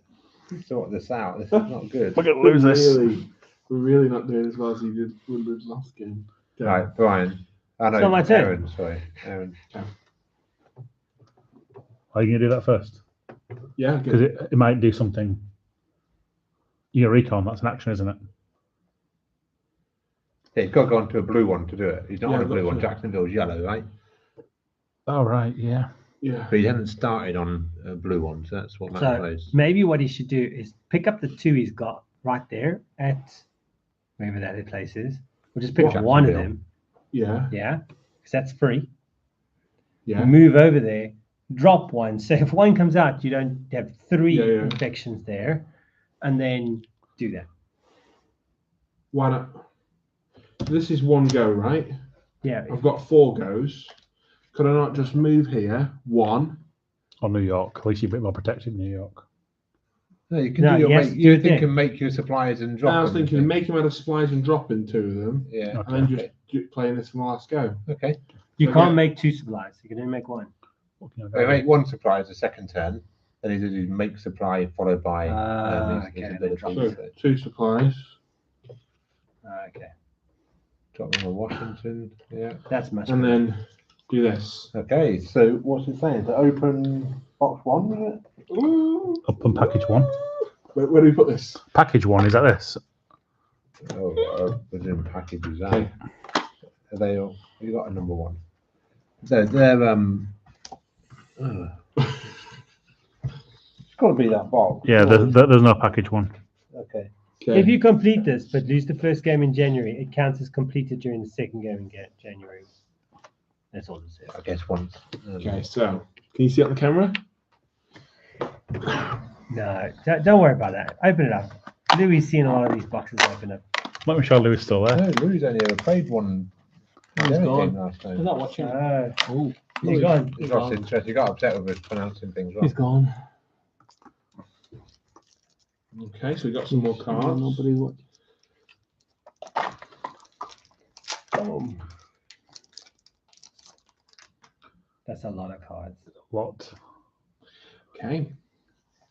sort this out. This is not good. We're going to lose this. We're really not doing as well as you did with the last game. Go. Right, Brian. I know. It's not my turn. Aaron, sorry. Aaron. Are you going to do that first? Yeah. Because Good. it might do something. You get recon, that's an action, isn't it? Yeah, he's got to go on to a blue one to do it. He's not Yeah, on a I've blue got one. to. Jacksonville's yellow, right? Oh, right, yeah. Yeah. But he hasn't started on a blue one, so that's what So matters. maybe what he should do is pick up the 2 he's got right there at wherever that place is. We'll just pick Well, one of Jacksonville. them. Yeah. Yeah. Because that's free. Yeah. Move over there, drop one. So if one comes out, you don't have 3 Yeah, yeah. infections there, and then do that. Why not? This is one go, right? Yeah. I've got 4 goes. Could I not just move here? 1. Or New York. At least you're a bit more protected in New York. No, you can No, do your yes, make, you you did. think and make your supplies and drop I was them, thinking I of making out of supplies and dropping 2 of them, Yeah. Okay. and then just playing this from the last go. Okay. You So, can't yeah. make 2 supplies. You can only make 1. What can I So do? make one supply as a second turn, then he does his make supply followed by Okay, his then abilities. So So 2 supplies. Okay. drop them on Washington. Yeah. That's much And better. then do this. Okay. So what's it saying? To open box 1, was it? Ooh. Open package 1. Where do we put this? Package 1, is that this? Oh, within packages. Okay. Are they all? You got a number 1. They're It's got to be that box. Yeah, there's no package 1. Okay. Okay. If you complete this but lose the first game in January, it counts as completed during the second game in January. That's all it says. I guess once. Okay, so can you see it on the camera? No, don't worry about that. Open it up. Louis seen a lot of these boxes open up. Let me show Louis still there. No, Louis only ever played one pandemic gone. game last time. not watching. Oh, he's gone. He's lost interest. He got upset with us pronouncing things wrong. He's gone. Okay, so we got some more cards. That's a lot of cards. What? Okay.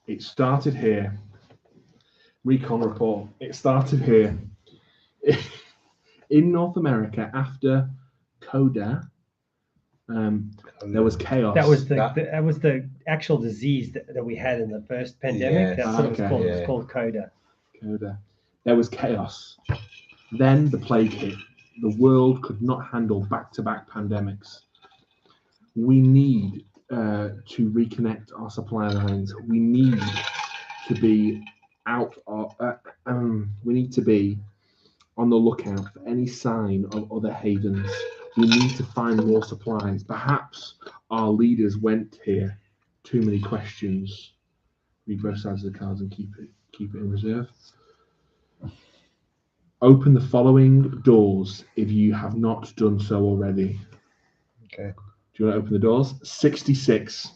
It started here. Recon report. It started here. In North America, after Coda, there was chaos. That was the actual disease that we had in the first pandemic. Yes. That's what it was Okay. called. Yeah. It's called Coda. Coda. There was chaos. Then the plague hit. The world could not handle back-to-back pandemics. We need to reconnect our supply lines. We need to be we need to be on the lookout for any sign of other havens. We need to find more supplies. Perhaps our leaders went here. Too many questions. Read both sides of the cards and keep it in reserve. Open the following doors if you have not done so already. Okay. Do you want to open the doors? 66.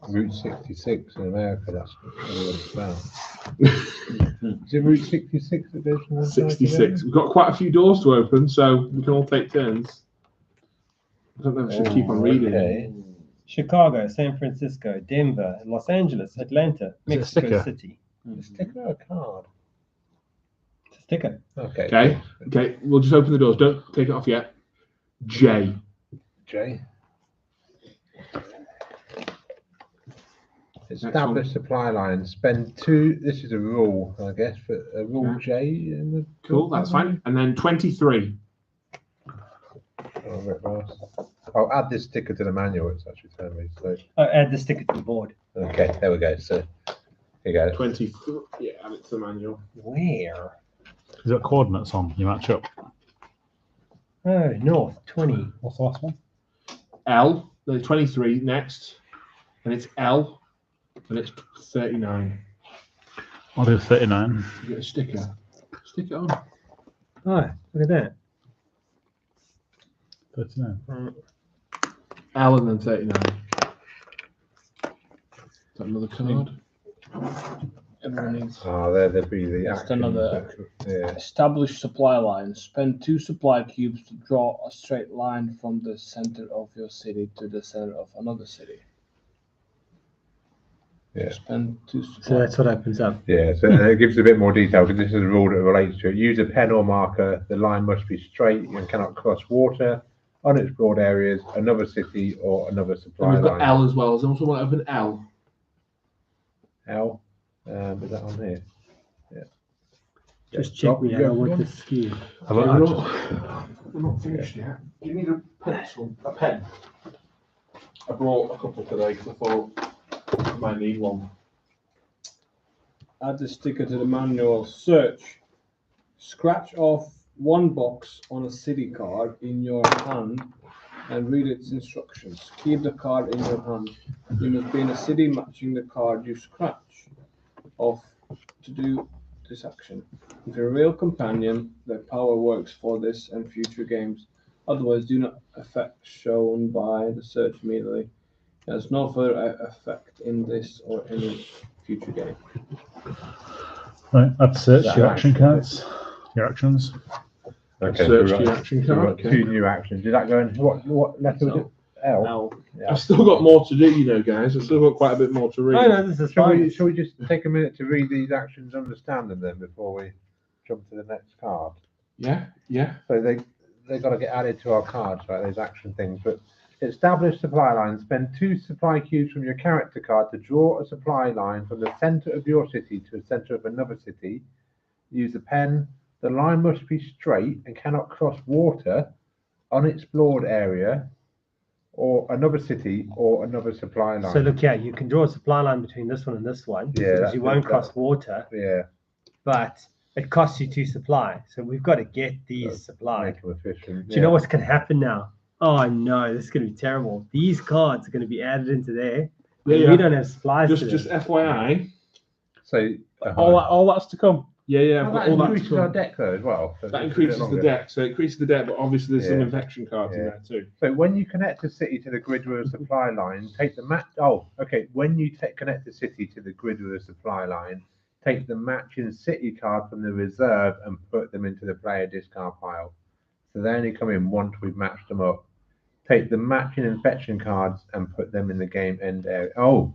Route 66 in America. That's what it's about. Is it Route 66 that goes from one side to the 66. We've got quite a few doors to open, so we can all take turns. I don't know if I should keep on reading. Okay. Chicago, San Francisco, Denver, Los Angeles, Atlanta, Is it a Mexico sticker? City. A sticker or a card? It's a sticker. Okay. Okay, we'll just open the doors. Don't take it off yet. J. J. Establish supply lines. Spend 2. This is a rule, I guess, but a rule Okay. J. In the Cool, that's fine. And then 23. Oh, Rick Ross. I'll add this sticker to the manual. It's actually telling me. So Add the sticker to the board. okay, there we go. So here you go. 23. Yeah, add it to the manual. Where? Is it coordinates on? You match up. Oh, north, 20. What's the last one? L. The 23 next. And it's L. And it's 39. I'll do 39. You get a sticker. Stick it on. Oh, look at that. 39. L and then 39. Is that another card? Everyone needs. Oh, there'd be the Just action. another- Yeah. Establish supply lines. Spend 2 supply cubes to draw a straight line from the center of your city to the center of another city. Yeah. Spend 2 So supply. that's what opens up. Yeah, so it gives a bit more detail because this is a rule that relates to it. Use a pen or marker. The line must be straight and cannot cross water, unexplored areas, another city, or another And supply we've got line. L as well. Does anyone want to open L? L. Is that on here? Yeah. Just Yeah. check me out. I Yeah. want this skew. Have Okay, I- we're not finished yet. Do you need a pencil? A pen? I brought a couple today because I thought I might need one. Add the sticker to the manual. Search. Scratch off 1 box on a city card in your hand and read its instructions. Keep the card in your hand. You must be in a city matching the card you scratch off to do this action. If you're a real companion, the power works for this and future games. Otherwise, do not affect shown by the search immediately. There's no further effect in this or any future game. Right, I'd search That your action, action cards. Your actions. Okay. Search so the we've got- action so we've card. got Okay. 2 new actions. Did that go in? What letter was it? L. L. Yeah. I've still got more to do, you know, guys. I've still got quite a bit more to read. Oh, no, this is Shall fine. we just take a minute to read these actions, understand them then before we jump to the next card? Yeah, yeah. So they got to get added to our cards, right? Those action things. But establish supply lines. Spend 2 supply cubes from your character card to draw a supply line from the center of your city to the center of another city. Use a pen. The line must be straight and cannot cross water, unexplored area, or another city or another supply line. So look here, you can draw a supply line between this one and this one. Yeah, because that's you good, won't that- cross water, Yeah, but it costs you 2 supply. So we've got to get these supplied. make them efficient. Do you know what's going to happen now? Oh no, this is going to be terrible. These cards are going to be added into there. Yeah, and yeah. We don't have supplies. Just FYI. So All that's to come. Yeah, yeah. well, I've that got all that increases to our come. deck though as well. So That it's a bit increases the longer. deck. So it increases the deck, but obviously there's some Yeah. infection cards in Yeah. there too. So when you connect a city to the grid with a supply line, take the match. Oh, okay. When you connect the city to the grid with a supply line, take the matching city card from the reserve and put them into the player discard pile. So they only come in once we've matched them up. Take the matching infection cards and put them in the game end area. Oh.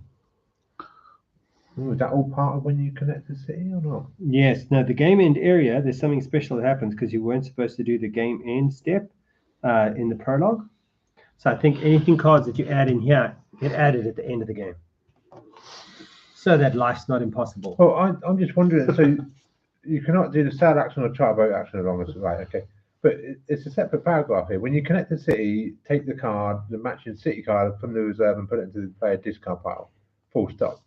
Ooh, is that all part of when you connect the city or not? Yes. No, the game end area, there's something special that happens because you weren't supposed to do the game end step in the prologue. So I think anything cards that you add in here get added at the end of the game. So that life's not impossible. Well, I'm just wondering. So you cannot do the sad action or chart boat action as long as right. Okay, but it's a separate paragraph here. When you connect the city, take the card, the matching city card from the reserve, and put it into the player discard pile. Full stop.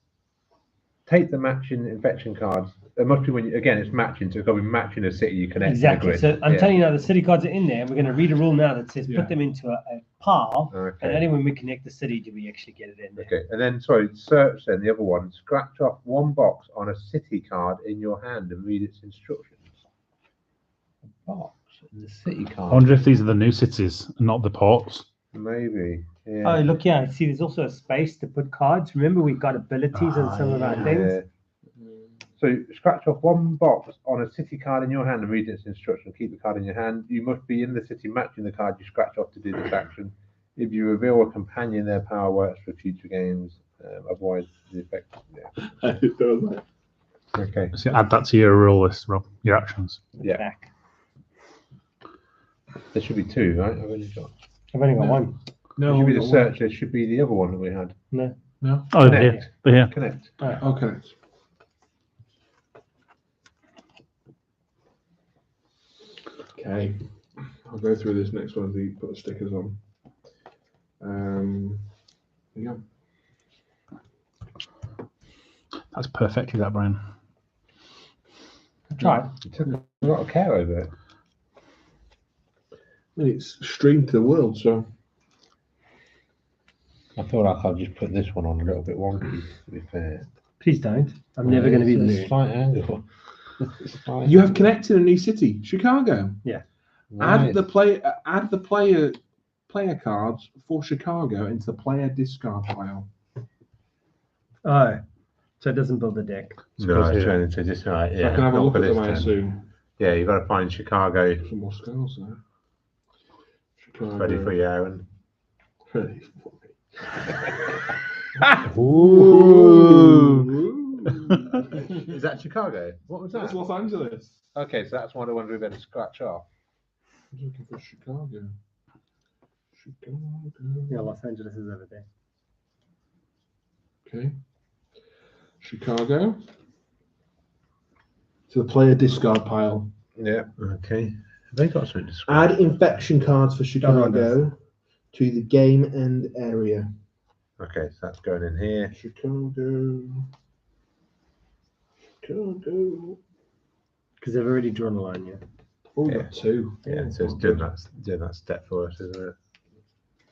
Take the matching infection cards. It must be when you, again it's matching, so it's got to be matching a city you connect Exactly. to the grid. So I'm telling you now, the city cards are in there. We're going to read a rule now that says Yeah. put them into a pile, and Okay. only when we connect the city do we actually get it in there. Okay, and then sorry, search then the other one. Scratch off 1 box on a city card in your hand and read its instructions. A box. The city I card. wonder if these are the new cities and not the ports. Maybe. Oh, Yeah. look here. See, there's also a space to put cards. Remember, we've got abilities on some of our things. Yeah. So scratch off one box on a city card in your hand and read its instruction. Keep the card in your hand. You must be in the city matching the card you scratch off to do this action. If you reveal a companion, their power works for future games. Otherwise, the effect. Yeah. Okay. So add that to your rule list, Rob. Your actions. Yeah. Back. There should be two, right? I've only got. I've only got No. one. There No, should be we the got search. There should be the other one that we had. No. Oh, they're here. They're here. Connect. Okay. Okay. I'll go through this next one as we put the stickers on. Yeah. That's perfect, that, Brian. Try. You took a lot of care over it. And it's streamed to the world, so I feel like I've just put this one on a little bit wonky, to be fair. Please don't. I'm never going to be the It's a moon. slight angle. Slight you have angle. connected a new city, Chicago. Right. Add the player cards for Chicago into the player discard pile. Oh, so it doesn't build a deck. No, it's turned into just right. So Yeah, I can have a not look for at them, this I turn. assume. Yeah, you've got to find Chicago Some more scales there. Chicago. ready for you, Aaron. Ready for me. Is that Chicago? What was That's that? Los Angeles. Okay, so that's one of the ones we better scratch off. I'm looking for Chicago. Yeah, Los Angeles is over there. Okay. Chicago. To the player discard pile. Yeah. Okay. Have they got something to scratch? Add infection cards for Chicago to the game end area. Okay, so that's going in here. Chicago. Because they've already drawn a line, yeah. Oh, Yeah. got two. Yeah, so it's doing that step for us, isn't it?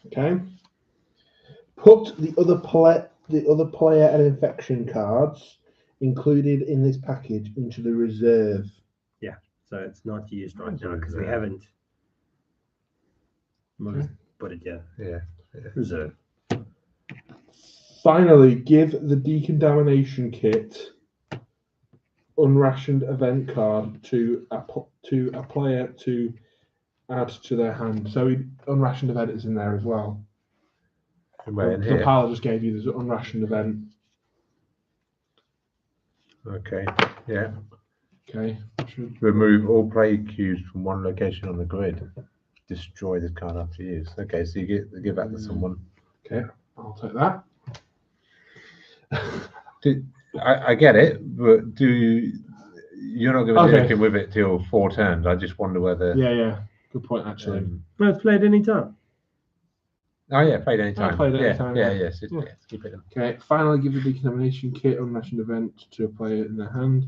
Okay. Put the other player and infection cards included in this package into the reserve. So it's not used right Into now because we reserve. haven't. We'll just put it there. Yeah. Reserve. Finally, give the decontamination kit unrationed event card to a player to add to their hand. So unrationed event is in there as well. Where in The here? pile I just gave you, there's an unrationed event. Okay. Yeah. Okay. Remove all play cues from one location on the grid. Destroy this card after use. Okay, so you give that to someone. Okay, I'll take that. I get it, but you're not going to do Okay. anything with it till 4 turns. I just wonder whether. Yeah. Good point, actually. No, it's played any time. Oh yeah, played any time. played yeah, any time, Yeah, yeah. yes. Yeah. Keep it in. Okay, finally give the decontamination kit unrationed event to a player in their hand.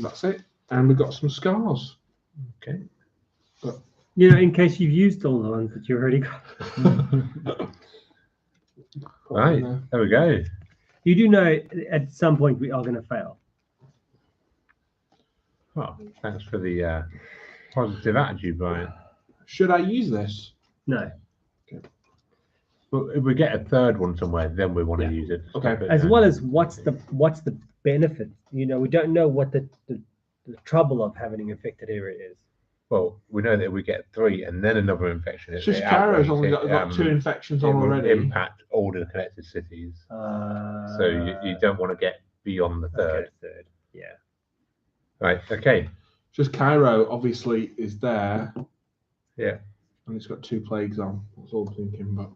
That's it. And we've got some scars. Okay. You know, in case you've used all the ones that you already got. Right. There we go. You do know at some point we are going to fail. Well, thanks for the positive attitude, Brian. Should I use this? No. But if we get a third one somewhere, then we want to use it. Okay. Stop it As down. well as what's the benefit? You know, we don't know what the trouble of having an infected area is. Well, we know that if we get 3 and then another infection, It's just it Cairo's outweighs only it, got 2 infections it on will already. impact all the connected cities. So you don't want to get beyond the third. Okay, third. Yeah. Right. Okay. Just Cairo obviously is there. Yeah. And it's got 2 plagues on. That's all I'm thinking, but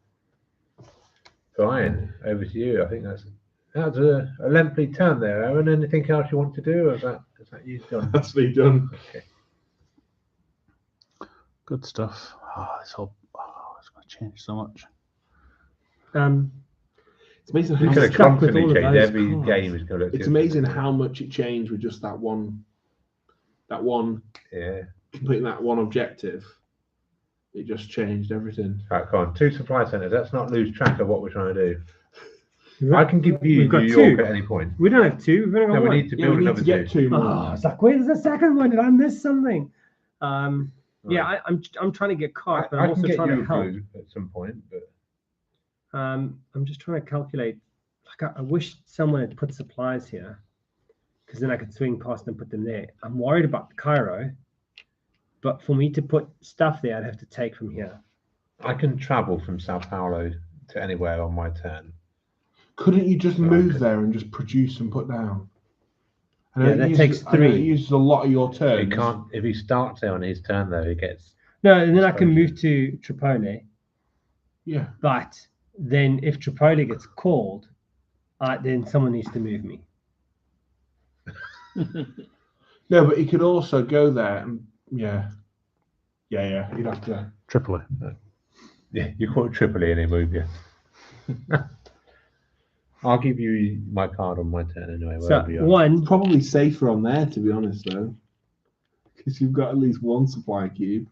Brian, over to you. I think that's a lengthy turn there, Aaron. Anything else you want to do? Or is that you done? that's me done. Okay. Good stuff. It's going to change so much. It's amazing You how could have much, stuck with constantly all of changed. those Every cards. game is going to look it's different. amazing how much it changed with just that one Yeah. completing that one objective. It just changed everything. Right, come on. 2 supply centers. Let's not lose track of what we're trying to do. I can give you We've got New York 2. at any point. We don't have 2. We've only got No, we one. need to Yeah, build we need another to get 2 more. Oh, it's like, where's the second one? Did I miss something? Yeah, I'm trying to get cards, but I'm I can also get trying you to a help. blue at some point, but I'm just trying to calculate. Like I wish someone had put supplies here, because then I could swing past and put them there. I'm worried about Cairo, but for me to put stuff there, I'd have to take from here. I can travel from Sao Paulo to anywhere on my turn. Couldn't you just So I move could- there and just produce and put down? Yeah, that takes I know it 3. uses a lot of your He turns. can't. If he starts there on his turn, though, he gets. No, and then I can Exposure. move to Tripoli. Yeah. But then if Tripoli gets called, then someone needs to move me. No, but he could also go there and yeah. You'd have to. Tripoli. Yeah, you call it Tripoli and he move you. I'll give you my card on my turn anyway. So Wherever you are. one, Probably safer on there, to be honest, though, because you've got at least one supply cube.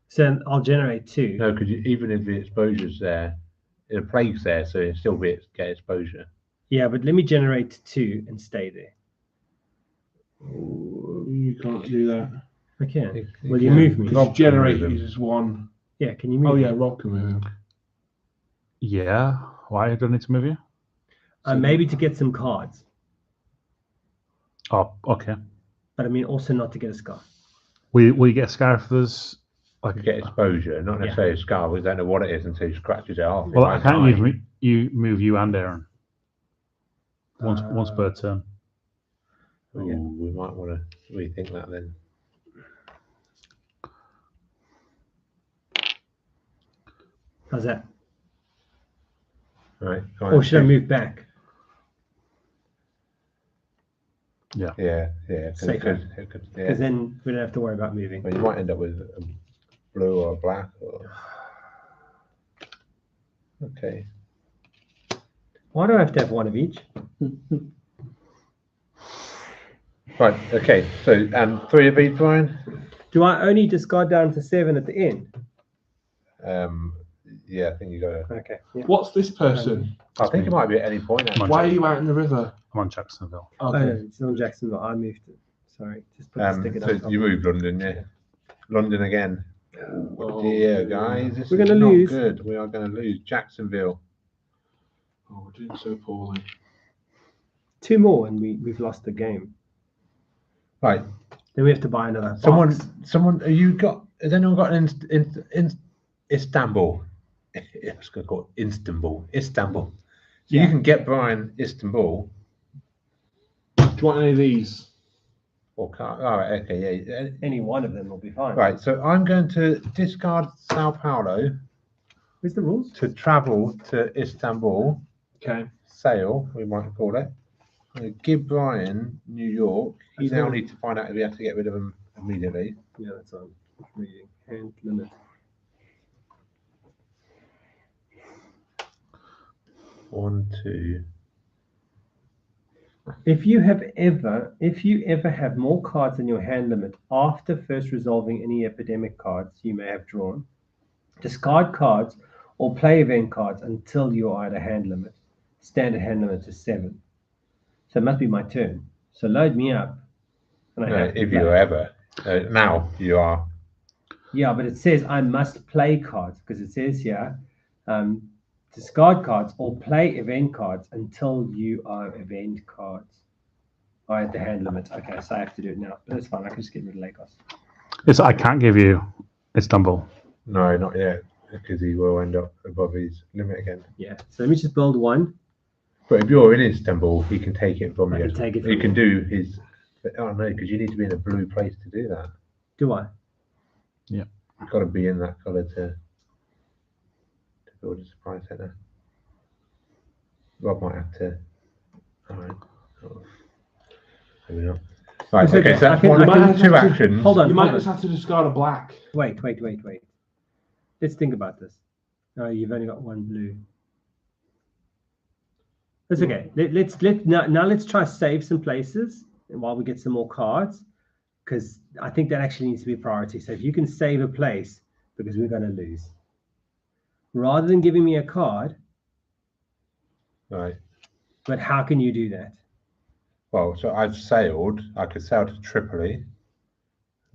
so I'll generate 2. No, because even if the exposure's there, the plague's there, so it'll still get exposure. Yeah, but let me generate 2 and stay there. You can't do that. I can. You Will you can. move me? Because Rob can generate move him. uses one. Yeah, can you move Oh me? yeah, Rob can move him. Yeah. Why do I need to move you? Maybe to get some cards, Oh, okay. but I mean also not to get a scar. Will you get a scar for this? Like, You get exposure, not necessarily a scar. We don't know what it is until he scratches it off. well, It I might can't die. move you and Aaron once per turn. Ooh, we might want to rethink that then. How's that? Right. Or should I move back? Yeah. Safer. Yeah. Because then we don't have to worry about moving. Well, you might end up with a blue or a black. Or... Okay. Why do I have to have one of each? Right. Okay. So, and 3 of each, Brian. Do I only discard down to 7 at the end? Yeah, I think you got to. Okay. Yeah. What's this person? I think it might be at any point. Come on, Why are you out in the river? I'm on Jacksonville. Oh, Okay. no, it's not Jacksonville. I moved it. Sorry. Just put the sticker down. So you moved London, yeah. London again. Oh, Dear guys, this We're is gonna not lose. good. We are going to lose. Jacksonville. Oh, we're doing so poorly. 2 more and we've lost the game. Right. Then we have to buy another box. Someone. Has anyone got in Istanbul? I was going to call it Istanbul. So you can get Brian Istanbul Do you want any of these? or car. All right. Okay. Yeah. Any one of them will be fine. Right. So I'm going to discard Sao Paulo Where's the rules? to travel to Istanbul. Okay. Sail, we might call it. I'm going to give Brian New York. He That's now fine. needs to find out if he has to get rid of him immediately. Yeah, that's on reading. Hand limit. One, two. If you ever have more cards than your hand limit after first resolving any epidemic cards you may have drawn, discard cards or play event cards until you are at a hand limit. Standard hand limit is 7. So it must be my turn. So load me up. And I have to If play. you ever. Now you are. Yeah, but it says I must play cards because it says here, discard cards or play event cards until you are event cards. Or at the hand limit. Okay, so I have to do it now. But that's fine. I can just get rid of Lagos. I can't give you Istanbul. No, not yet. Because he will end up above his limit again. Yeah. So let me just build one. But if you're in Istanbul, he can take it from I you. can take it He from can you. do his. Oh no, because you need to be in a blue place to do that. Do I? You've got to be in that colour to build a supply centre. Rob might have to. All right. Oh, maybe not. Right. It's Okay. okay. So I that's can- one. I I can- can two actions. Hold on. You might just have to discard a black. Wait. Let's think about this. No, you've only got one blue. That's okay. Now let's try save some places while we get some more cards, because I think that actually needs to be a priority. So if you can save a place, because we're going to lose, rather than giving me a card. Right. But how can you do that? Well, so I've sailed. I could sail to Tripoli,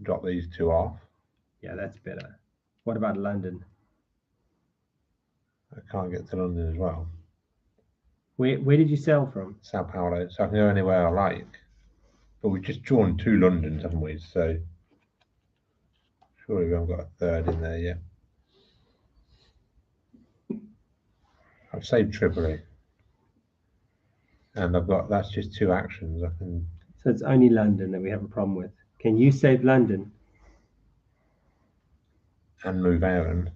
drop these 2 off. Yeah, that's better. What about London? I can't get to London as well. Where did you sail from? Sao Paulo, so I can go anywhere I like. But we've just drawn 2 Londons, haven't we? So surely we haven't got a third in there yet. I've saved Tripoli. And that's just 2 actions. I can. So it's only London that we have a problem with. Can you save London? And move Aaron.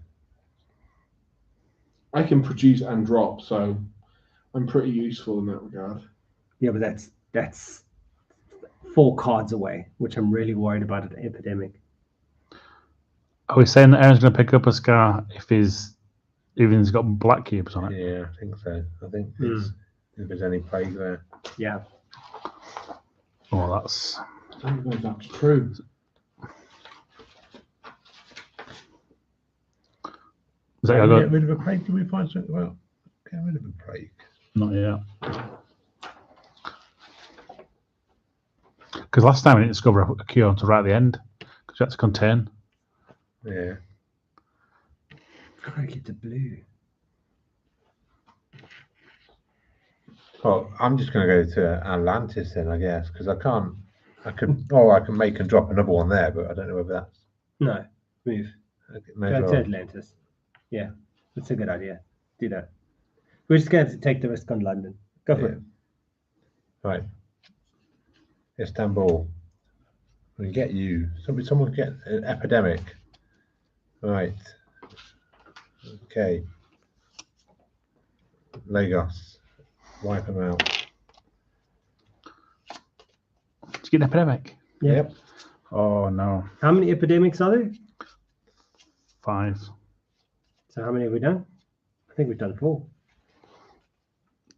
I can produce and drop, so I'm pretty useful in that regard. Yeah, but that's 4 cards away, which I'm really worried about at Epidemic. Are we saying that Aaron's going to pick up a scar if he's got black cubes on it? Yeah, I think so. I think it's, if there's any plague there. Yeah. Oh, that's. I don't know if that's true. Is that Can we got, get rid of a plague? Can we find something about getting rid of a plague? not yet. Because last time we didn't discover a cure until right at the end. Because you had to contain. Yeah. I get the blue. Well, I'm just going to go to Atlantis then, I guess, because I can make and drop another one there, but I don't know whether that's. No, move. May Go as to well. Atlantis. Yeah, that's a good idea. Do that. We're just going to have to take the risk on London. Go for it. Right. Istanbul. We can get you. Someone get an epidemic. Right. Okay. Lagos. Wipe them out. Did you get an epidemic? Yeah. Yep. Oh, no. How many epidemics are there? 5. So how many have we done? I think we've done 4.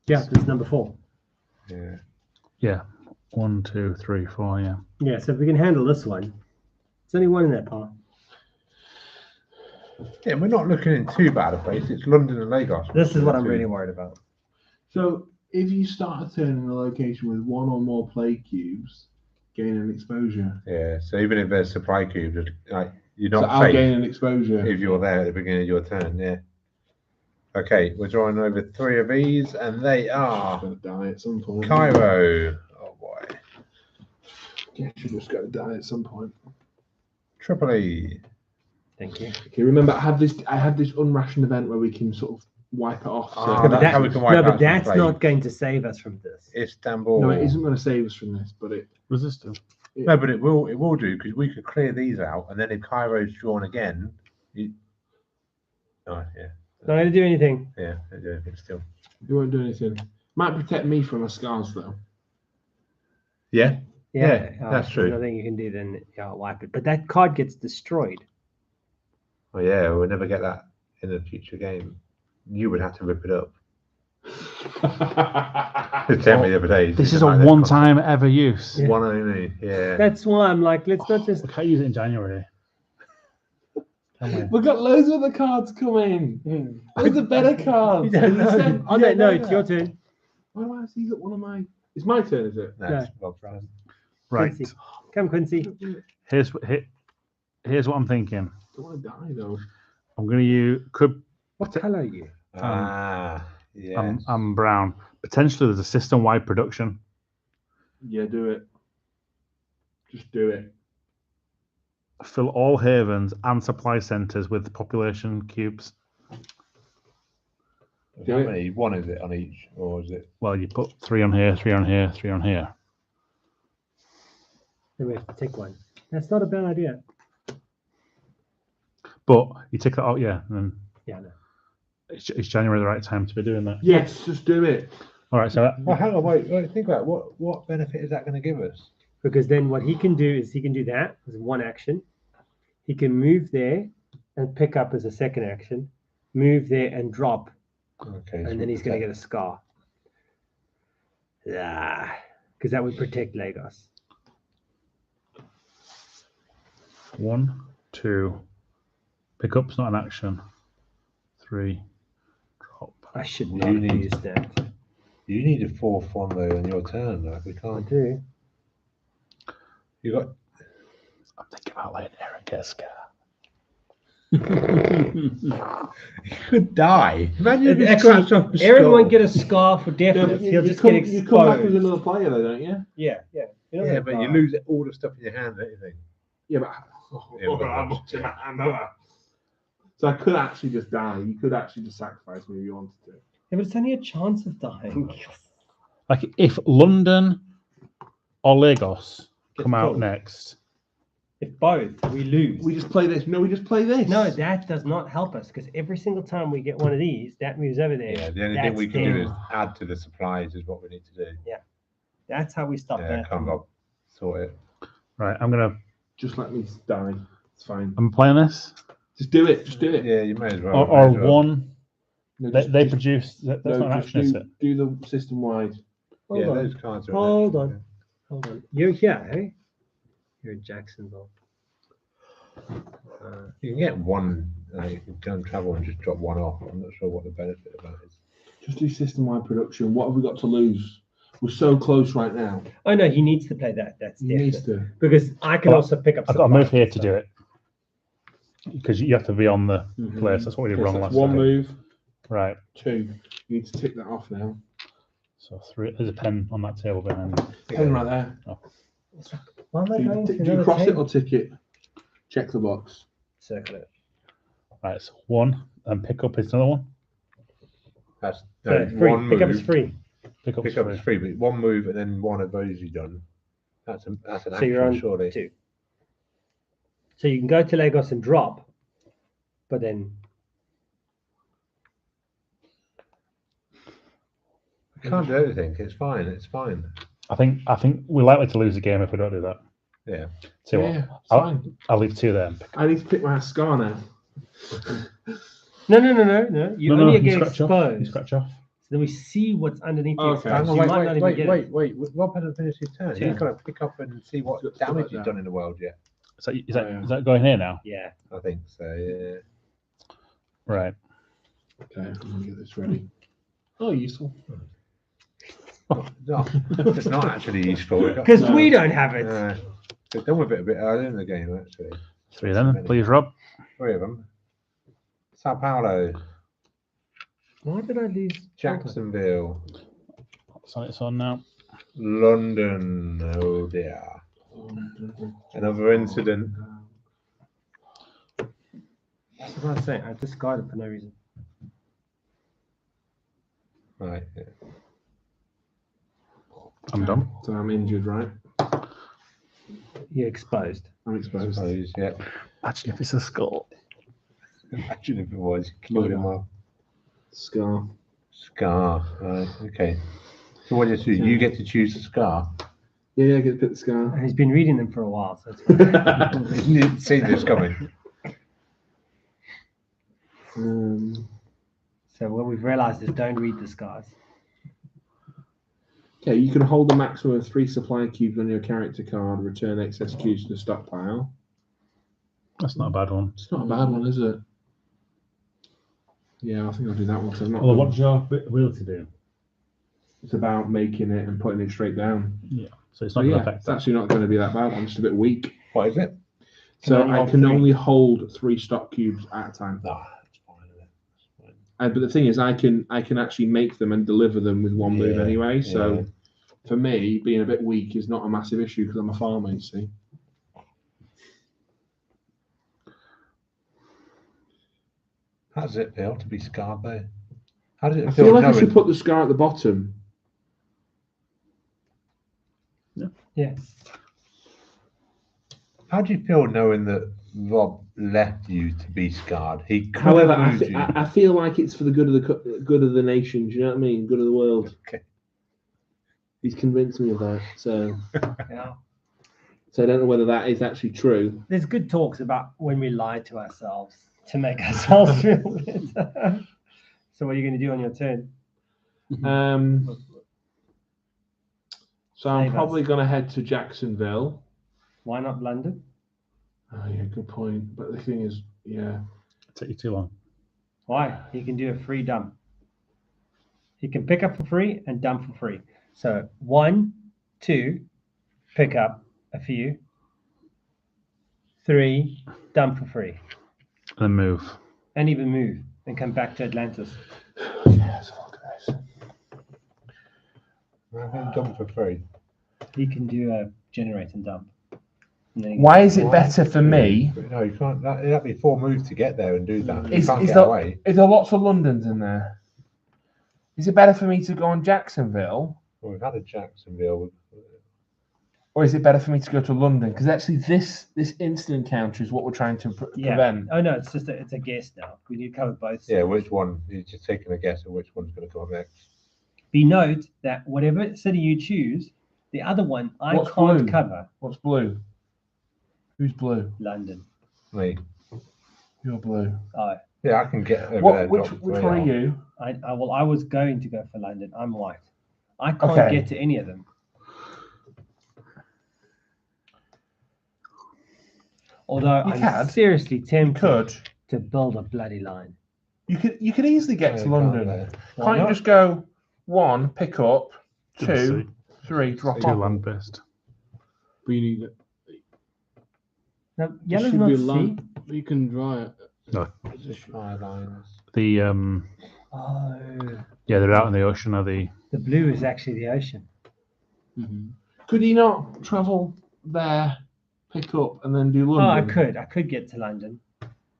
Yeah, this is number 4. Yeah. Yeah. 1, 2, 3, 4, yeah. Yeah, so if we can handle this one, there's only 1 in that pile. Yeah, we're not looking in too bad a place. It's London and Lagos. This is what I'm really worried about. So if you start a turn in a location with 1 or more plague cubes, gain an exposure. Yeah, so even if there's supply cubes, like, you're So not I'll safe gain an exposure. if you're there at the beginning of your turn, yeah. Okay, we're drawing over 3 of these, and they are Gonna die at some point. Cairo. Oh boy. Guess you're just gonna die at some point. Tripoli. Thank you. Okay, remember I had this unrationed event where we can sort of wipe it off. So Ah, that's how we can wipe no, out but some that's plague. not going to save us from this. Istanbul. no, it isn't going to save us from this, but it. Resistant. No, but it will do, because we could clear these out, and then if Cairo's drawn again, oh yeah, Not going to do anything. yeah, don't do anything still. It won't do anything. Might protect me from my scars though. Yeah, Yeah, that's if true. There's nothing you can do, then yeah, wipe it. But that card gets destroyed. oh yeah, we'll never get that in a future game. You would have to rip it up. It sent me the other day. This is a one-time ever use. Yeah. One only, yeah. That's why I'm like, let's not just. We can't use it in January. Can we? We've got loads of other cards coming. Loads of better cards. You don't know. On that note, it's your turn. Why do I see that one of my? It's my turn, is it? That's Rob's turn. Right. Quincy. Come, Quincy. Here's what I'm thinking. Don't want to die though. I'm going to use What colour are you? Yeah. I'm brown. Potentially, there's a system-wide production. Yeah, do it. Just do it. Fill all havens and supply centers with population cubes. How many? 1 is it on each, or is it? Well, you put 3 on here, 3 on here, 3 on here. Then we have to take 1. That's not a bad idea. But you take that out, yeah. And then Yeah, no. is January the right time to be doing that? Yes, just do it. All right. So Well, hang on, wait. Think about it. What benefit is that going to give us? Because then what he can do is he can do that as 1 action. He can move there and pick up as a 2nd action. Move there and drop. Okay. And then he's going to get a scar. Yeah. Because that would protect Lagos. 1, 2. Pick up's not an action. 3. Drop. I should You not need- use that. You need a 4th one though on your turn. Like we I can't. do. You got. I'm thinking about letting Aaron get a scar. You could die. Imagine if you Actually, scratched off a Aaron skull. won't get a scar for Yeah, definite. but He'll just come, get you come back as exposed. another player, though, don't you? Yeah. You're not Yeah, gonna but you die. lose all the stuff in your hand, don't you think? Yeah, but Yeah, but I'm that's- watching that hand, aren't I? So I could actually just die. You could actually just sacrifice me if you wanted to. Yeah, but it's only a chance of dying. Like if London or Lagos come out pulled. next, If both, we lose. We just play this. No, we just play this. No, that does not help us because every single time we get one of these, that moves over there. Yeah, the only thing That's we can do dead. is add to the supplies is what we need to do. That's how we stop Yeah, that. come on, sort it. right? I'm Just let me die. It's fine. playing this, Just do it. Just do it. Yeah, you may as well. or may as well. one. No, They just- produce. That's no, not an just action, is it? do the system wide. Hold Yeah, on. those cards are. Hold an on. action, Hold on. You're here, eh? You're in Jacksonville. yeah. You can get one. You can go and travel and just drop one off. I'm not sure what the benefit of that is. Just do system wide production. What have we got to lose? We're so close right now. Oh no, he needs to play that. That's He definite. needs to. Because I can Well, also pick up. I've got to move here to supplies, do it because you have to be on the place. That's what we did Okay, wrong so last that's one time. move, Right. 2. You need to tick that off now. So 3. There's a pen on that table behind me. Pen right there. Why am I Do going to do you another cross it table? or tick it? Check the box. Circle it. Right. So 1 and pick up is another one. That's So no, it's free. one Pick up move. is free. Pick up. Pick up is free, but one move and then one of those you've done. That's an So action, you're on surely. 2. So you can go to Lagos and drop, but then We can't do anything. It's fine. It's fine. I think we're likely to lose the game if we don't do that. Yeah. So Yeah, what? it's I'll, fine. I'll leave 2 there. I need to pick my scar now. no. You only you get scratch off. You exposed. scratch off. So then we see what's underneath the Okay. exposed. Hang on, You wait, might wait, not even wait, get wait, it. wait. Rob hasn't finished his turn. Yeah. He's got to pick up and see what Put damage that he's down. done in the world yet. So is Oh, yeah. that going here now? Yeah. I think so. Yeah. Right. Okay, I'm gonna get this ready. Oh, useful. No, it's not actually useful. Because No. we don't have it. They've done with it a bit earlier in the game, actually. 3 then, please, Rob. 3 of them. Sao Paulo, Why did I lose? Jacksonville, It's on now. London. Oh dear. Another incident. That's what I was saying. I discarded for no reason. Right. Yeah. I'm done. So I'm injured, right? You're exposed. I'm exposed. Suppose, yeah. Actually, if it's a skull. Imagine if it was killed him off. Scar. Scar. Right. Okay. So what do you do? You get to choose the scar. Yeah, I get to pick the scar. And he's been reading them for a while, so it's fine. You didn't see this coming. So what we've realized is don't read the scars. Okay, you can hold a maximum of 3 supply cubes on your character card. Return excess cubes to the stockpile. That's not a bad one. It's not a bad one, is it? Yeah, I think I'll do that one. 'Cause I've not Well, done- what does your ability do? It's about making it and putting it straight down. Yeah. So it's So not going yeah, to affect it's that. actually not going to be that bad. I'm just a bit weak. What is it? So only I hold can 3. only hold 3 stock cubes at a time. No, it's fine. Isn't it? It's fine. But the thing is, I can actually make them and deliver them with one move Yeah, anyway. So yeah. for me, being a bit weak is not a massive issue because I'm a farmer. You see. How does it feel to be scarred though? How does it I feel? feel like I should knowing- put the scar at the bottom. Yeah. How do you feel knowing that Rob left you to be scarred? He could However, have moved you. I feel like it's for the good of good of the nation. Do you know what I mean? Good of the world. Okay. He's convinced me of that. So Yeah. I don't know whether that is actually true. There's good talks about when we lie to ourselves to make ourselves feel better. So what are you going to do on your turn? So I'm Save us. probably going to head to Jacksonville. Why not London? Oh yeah, good point. But the thing is, yeah, Take you too long. Why? He can do a free dump. He can pick up for free and dump for free. So 1, 2, pick up a few. 3, dump for free. then move. and even move and come back to Atlantis. Yes, fuck this. I can dump for free. He can do a generate and dump. And then he Why can- is it better for me? No, you can't. That'd be 4 moves to get there and do that. You Is can't get there, away. is there lots of Londons in there? Is it better for me to go on Jacksonville? Well, we've had a Jacksonville. Or is it better for me to go to London? Because actually, this instant encounter is what we're trying to Yeah. prevent. Oh no, it's just it's a guess now. We need to cover both. Yeah, which one? You're just taking a guess of which one's going to come next. Be note that whatever city you choose, the other one I What's can't blue? cover. What's blue? Who's blue? London. Me. You're blue. Oh, Yeah, I can get over there. Which drop one three are off. you? I was going to go for London. I'm white. I can't Okay. get to any of them. Although You I'm can. seriously You tempted could. to build a bloody line. You could easily get Yeah, to you London. can't Why Can't you not? just go 1, pick up, Just 2, 3, drop Two off? land based. But you need it. No, There yellow's should not be a sea. land. You can draw it. No. Fire lines. The Oh, yeah, they're out in the ocean. Are the the blue is actually the ocean. Could he not travel there, pick up, and then do Oh, I London? could get to London.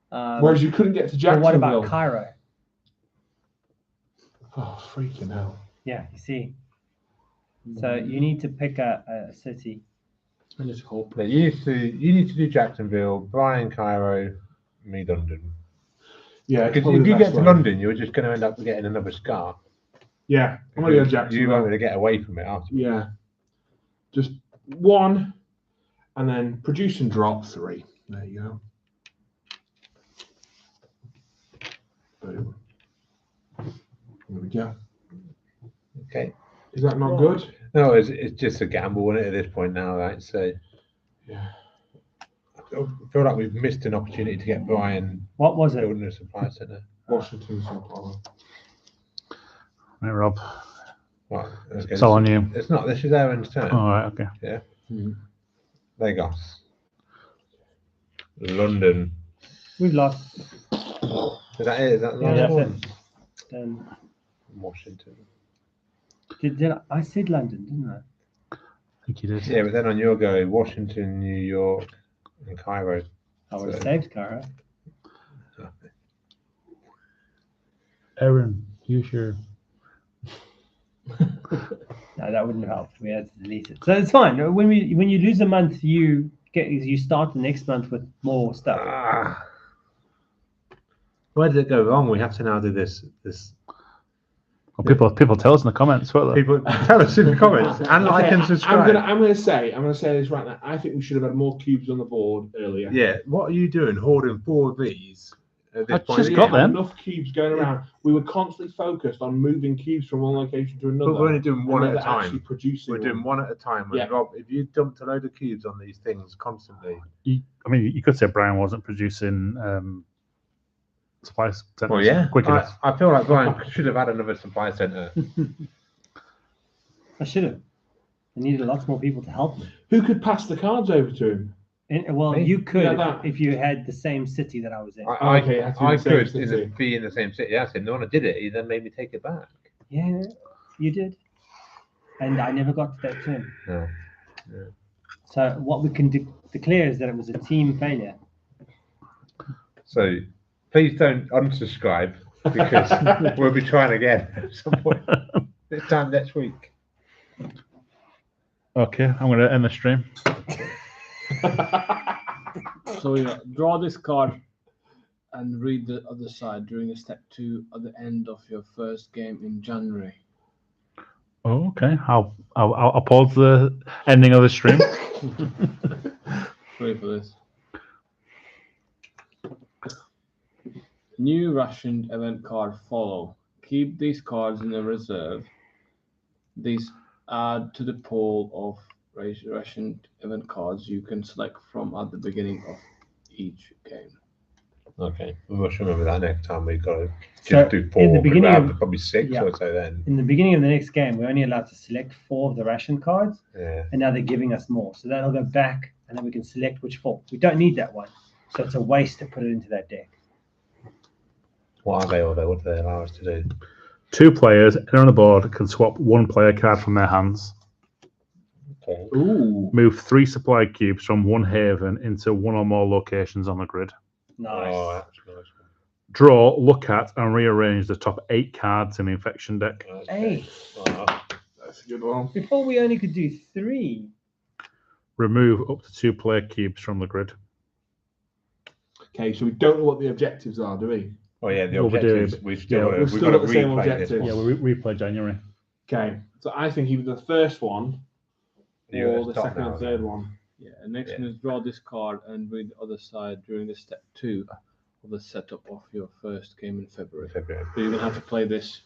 Whereas you couldn't get to but Jacksonville. what about Cairo? Oh, freaking hell. Yeah, you see. So you need to pick a city. I just hope. Yeah, you need to do Jacksonville, Brian, Cairo, me, London. Yeah, it's Because probably if the you best get to way. London, you're just going to end up getting another scar. Yeah, I'm going to go You Jacksonville. won't be able to get away from it after. Yeah. Just 1, and then produce and drop 3. There you go. Boom. There we go. Okay. Is that not good? No, it's just a gamble, isn't it, at this point now, right? So Yeah. I feel like we've missed an opportunity to get Brian What was it? building a supply centre. Washington's in power. right, Rob. Right, okay, It's all on you. It's not. This is Aaron's turn. All right. Okay. Lagos. London. We've lost. Is that it? Is that the Yeah, last that's one? it. Washington. Did I said London, didn't I? I think you did. Yeah, but then on your go, Washington, New York, and Cairo. I would have So- saved Cairo. Aaron, you sure? No, that wouldn't have helped. We had to delete it. So it's fine. When you lose a month, you start the next month with more stuff. Ah. Where did it go wrong? We have to now do this. Well, people tell us in the comments. What they? People tell us in the comments and like and subscribe. I'm gonna say this right now. I think we should have had more cubes on the board earlier. Yeah, what are you doing? Hoarding 4 of these at this I point? just in got the them. game? Enough cubes going around. We were constantly focused on moving cubes from one location to another. But we're only doing one at and a never actually time. producing We're doing them. one at a time. And Yeah. Rob, if you dumped a load of cubes on these things constantly, I mean, you could say Brian wasn't producing supplies quick enough. I feel like Brian should have had another supply centre. I should have. I needed lots more people to help me. Who could pass the cards over to him? Well, Me? you could Yeah, that- if you had the same city that I was in. Okay, it had to be I the same could city. be in the same city. That's him. The one I did it, he then made me take it back. Yeah, you did. And I never got to that turn. No. So what we can declare is that it was a team failure. So please don't unsubscribe because we'll be trying again at some point. This time next week. Okay, I'm going to end the stream. So yeah, draw this card and read the other side during a step 2 at the end of your first game in January. Oh, okay. I'll pause the ending of the stream. Wait for this. New rationed event card follow. Keep these cards in the reserve. These add to the pool of rationed event cards you can select from at the beginning of each game. Okay, we must remember that next time. We've got to So, just do 4. in the but beginning we'll have of- probably 6 yeah. or so then. In the beginning of the next game, we're only allowed to select 4 of the ration cards, Yeah. and now they're giving us more. So that'll go back, and then we can select which 4. We don't need that one, so it's a waste to put it into that deck. What are they, or what do they allow us to do? 2 players on the board can swap 1 player card from their hands. Okay. Ooh. Move 3 supply cubes from 1 haven into 1 or more locations on the grid. Nice. Oh, that's nice. Draw, look at, and rearrange the top 8 cards in the infection deck. Eight. That's a good one. Before we only could do 3. Remove up to 2 player cubes from the grid. Okay, so we don't know what the objectives are, do we? Oh yeah, the Well, we do, objectives. We've still, we've we've still got to got the same replay this objective. one. Yeah, we replay January. Okay, so I think either the first one You're or at the top second now, and third then. one. Yeah, and next Yeah. one is draw this card and read the other side during the step 2 of the setup of your first game in February. February. But you're gonna have to play this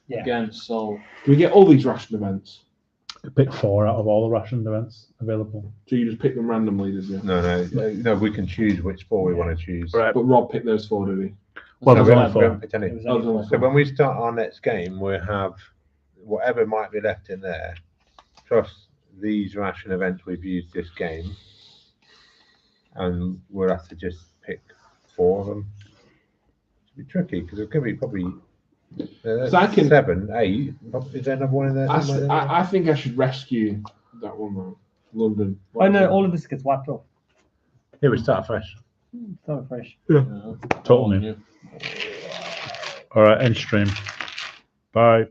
Yeah. again. So Do we get all these ration events? Pick 4 out of all the rationed events available. So you just pick them randomly, did you? No. We can choose which 4 we want to choose. Right. But Rob picked those 4, did he? Well, No, there's we only haven't- we 4. haven't picked any. It was only Oh, 4. So when we start our next game, we'll have whatever might be left in there, plus these ration events we've used this game, and we'll have to just pick 4 of them. It'll be tricky because it could be probably So I can- 7, 8. Is there another one in there? somewhere? I think I should rescue that one though. London. Oh no, all of this gets wiped off. Here we start fresh. Start fresh. Totally new. All right, end stream. Bye.